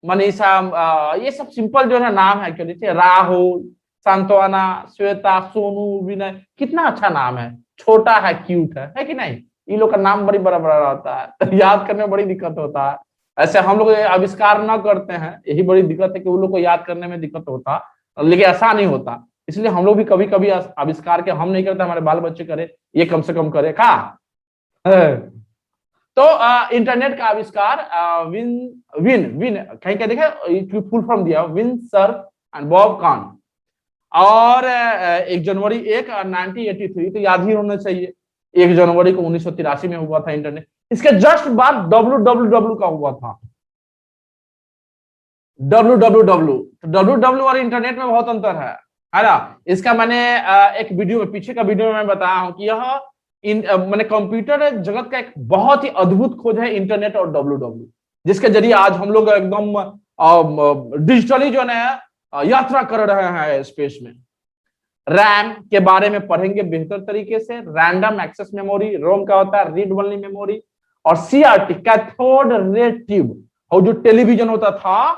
मनीषा, ये सब सिंपल जो है नाम है एक्चुअली। राहुल, सांत्वना, श्वेता, सोनू, विनय, कितना अच्छा नाम है, छोटा है, क्यूट है कि नहीं? इन लोग का नाम बड़ी बड़ा बड़ा रहता है, तो याद करने में बड़ी दिक्कत होता है। ऐसे हम लोग आविष्कार न करते हैं, यही बड़ी दिक्कत है कि उन लोग को याद करने में दिक्कत होता, लेकिन ऐसा नहीं होता। इसलिए हम लोग भी कभी कभी आविष्कार के हम नहीं करते, हमारे बाल बच्चे करे, ये कम से कम करे का। तो इंटरनेट का आविष्कार विन विन विन कहीं क्या देखा, फुल फॉर्म दिया, Vint Cerf and Bob Kahn. और 1 जनवरी 1983, तो याद ही होना चाहिए। 1 जनवरी को 1983 में हुआ था इंटरनेट। इसके जस्ट बाद WWW का हुआ था, WWW। तो WWW और इंटरनेट में बहुत अंतर है ना। इसका मैंने एक वीडियो में, पीछे का वीडियो में मैं बताया हूं कि यह मैंने कंप्यूटर जगत का एक बहुत ही अद्भुत खोज है इंटरनेट और WWW, जिसके जरिए आज हम लोग एकदम डिजिटली जो है यात्रा कर रहे हैं स्पेस में। रैम के बारे में पढ़ेंगे बेहतर तरीके से। रैंडम एक्सेस मेमोरी, रोम का होता है रीड ओनली मेमोरी। और CRT, कैथोड रे ट्यूब, और जो टेलीविजन होता था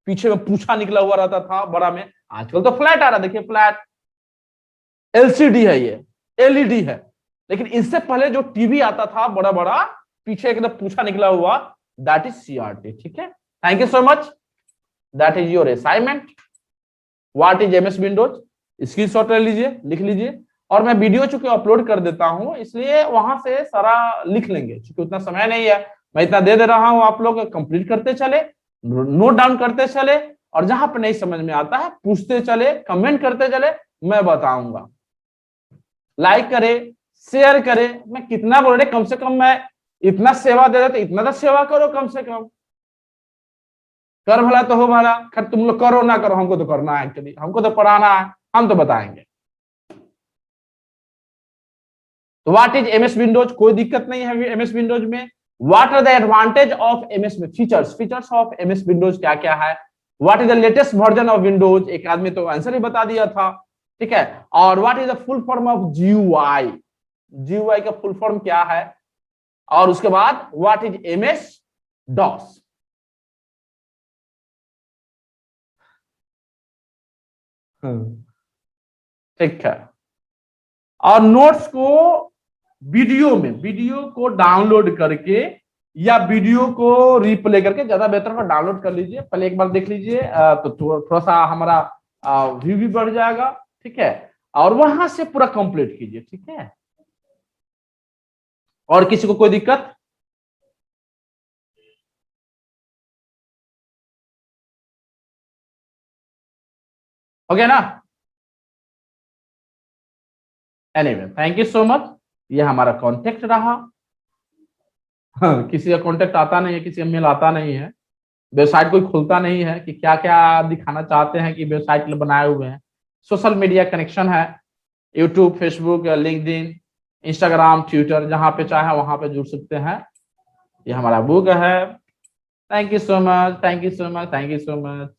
पीछे में पूछा निकला हुआ रहता था बड़ा में, आजकल तो फ्लैट आ रहा, देखिए फ्लैट। LCD है, ये LED है। लेकिन इससे पहले जो टीवी आता था बड़ा बड़ा, पीछे एकदम पूछा निकला हुआ, दैट इज CRT। ठीक है, thank you so much, that is your assignment. What is MS Windows, screenshot ले लीजिए, लिख लीजिए। और मैं वीडियो चूंकि अपलोड कर देता हूं, इसलिए वहां से सारा लिख लेंगे, क्योंकि उतना समय नहीं है। मैं इतना दे रहा हूं, आप लोग कंप्लीट करते चले, नोट डाउन करते चले, और जहां पर नहीं समझ में आता है पूछते चले, कमेंट करते चले, मैं बताऊंगा। लाइक करे, शेयर करे। मैं कितना बोल रहे, कम से कम मैं इतना सेवा दे रहा, तो इतना तो सेवा करो कम से कम। कर भला तो हो भला। खैर तुम लोग करो ना करो, हमको तो करना है, एक्चुअली हमको तो पढ़ाना है, हम तो बताएंगे। तो व्हाट इज MS विंडोज, कोई दिक्कत नहीं है MS विंडोज में। What are the advantage of MS में, फीचर्स ऑफ MS विंडोज क्या क्या है। What is the latest version of Windows, एक आदमी तो आंसर ही बता दिया था। ठीक है, और what is the full form of GUI, GUI का फुल फॉर्म क्या है। और उसके बाद व्हाट इज MS DOS। ठीक है, और नोट्स को वीडियो को डाउनलोड करके या वीडियो को रिप्ले करके, ज्यादा बेहतर हो डाउनलोड कर लीजिए, पहले एक बार देख लीजिए, तो थोड़ा सा हमारा व्यू भी बढ़ जाएगा। ठीक है, और वहां से पूरा कंप्लीट कीजिए। ठीक है, और किसी को कोई दिक्कत? हो गया ना? Anyway, thank you so much. ये हमारा कॉन्टेक्ट रहा। हाँ, किसी का कॉन्टेक्ट आता नहीं है, किसी का मेल आता नहीं है, वेबसाइट कोई खुलता नहीं है कि क्या क्या दिखाना चाहते हैं कि वेबसाइट बनाए हुए हैं। सोशल मीडिया कनेक्शन है, YouTube, Facebook, LinkedIn, Instagram, Twitter, जहां पे चाहे वहां पे जुड़ सकते हैं। ये हमारा बुक है। Thank you so much, thank you so much, thank you so much.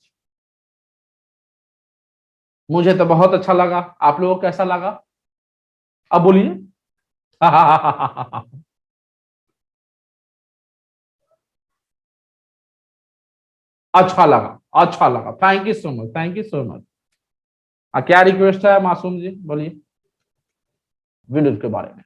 मुझे तो बहुत अच्छा लगा, आप लोगों को कैसा लगा? अब बोलिए। अच्छा लगा, अच्छा लगा, thank you so much, thank you so much. क्या रिक्वेस्ट है मासूम जी, बोलिए विंडोज के बारे में।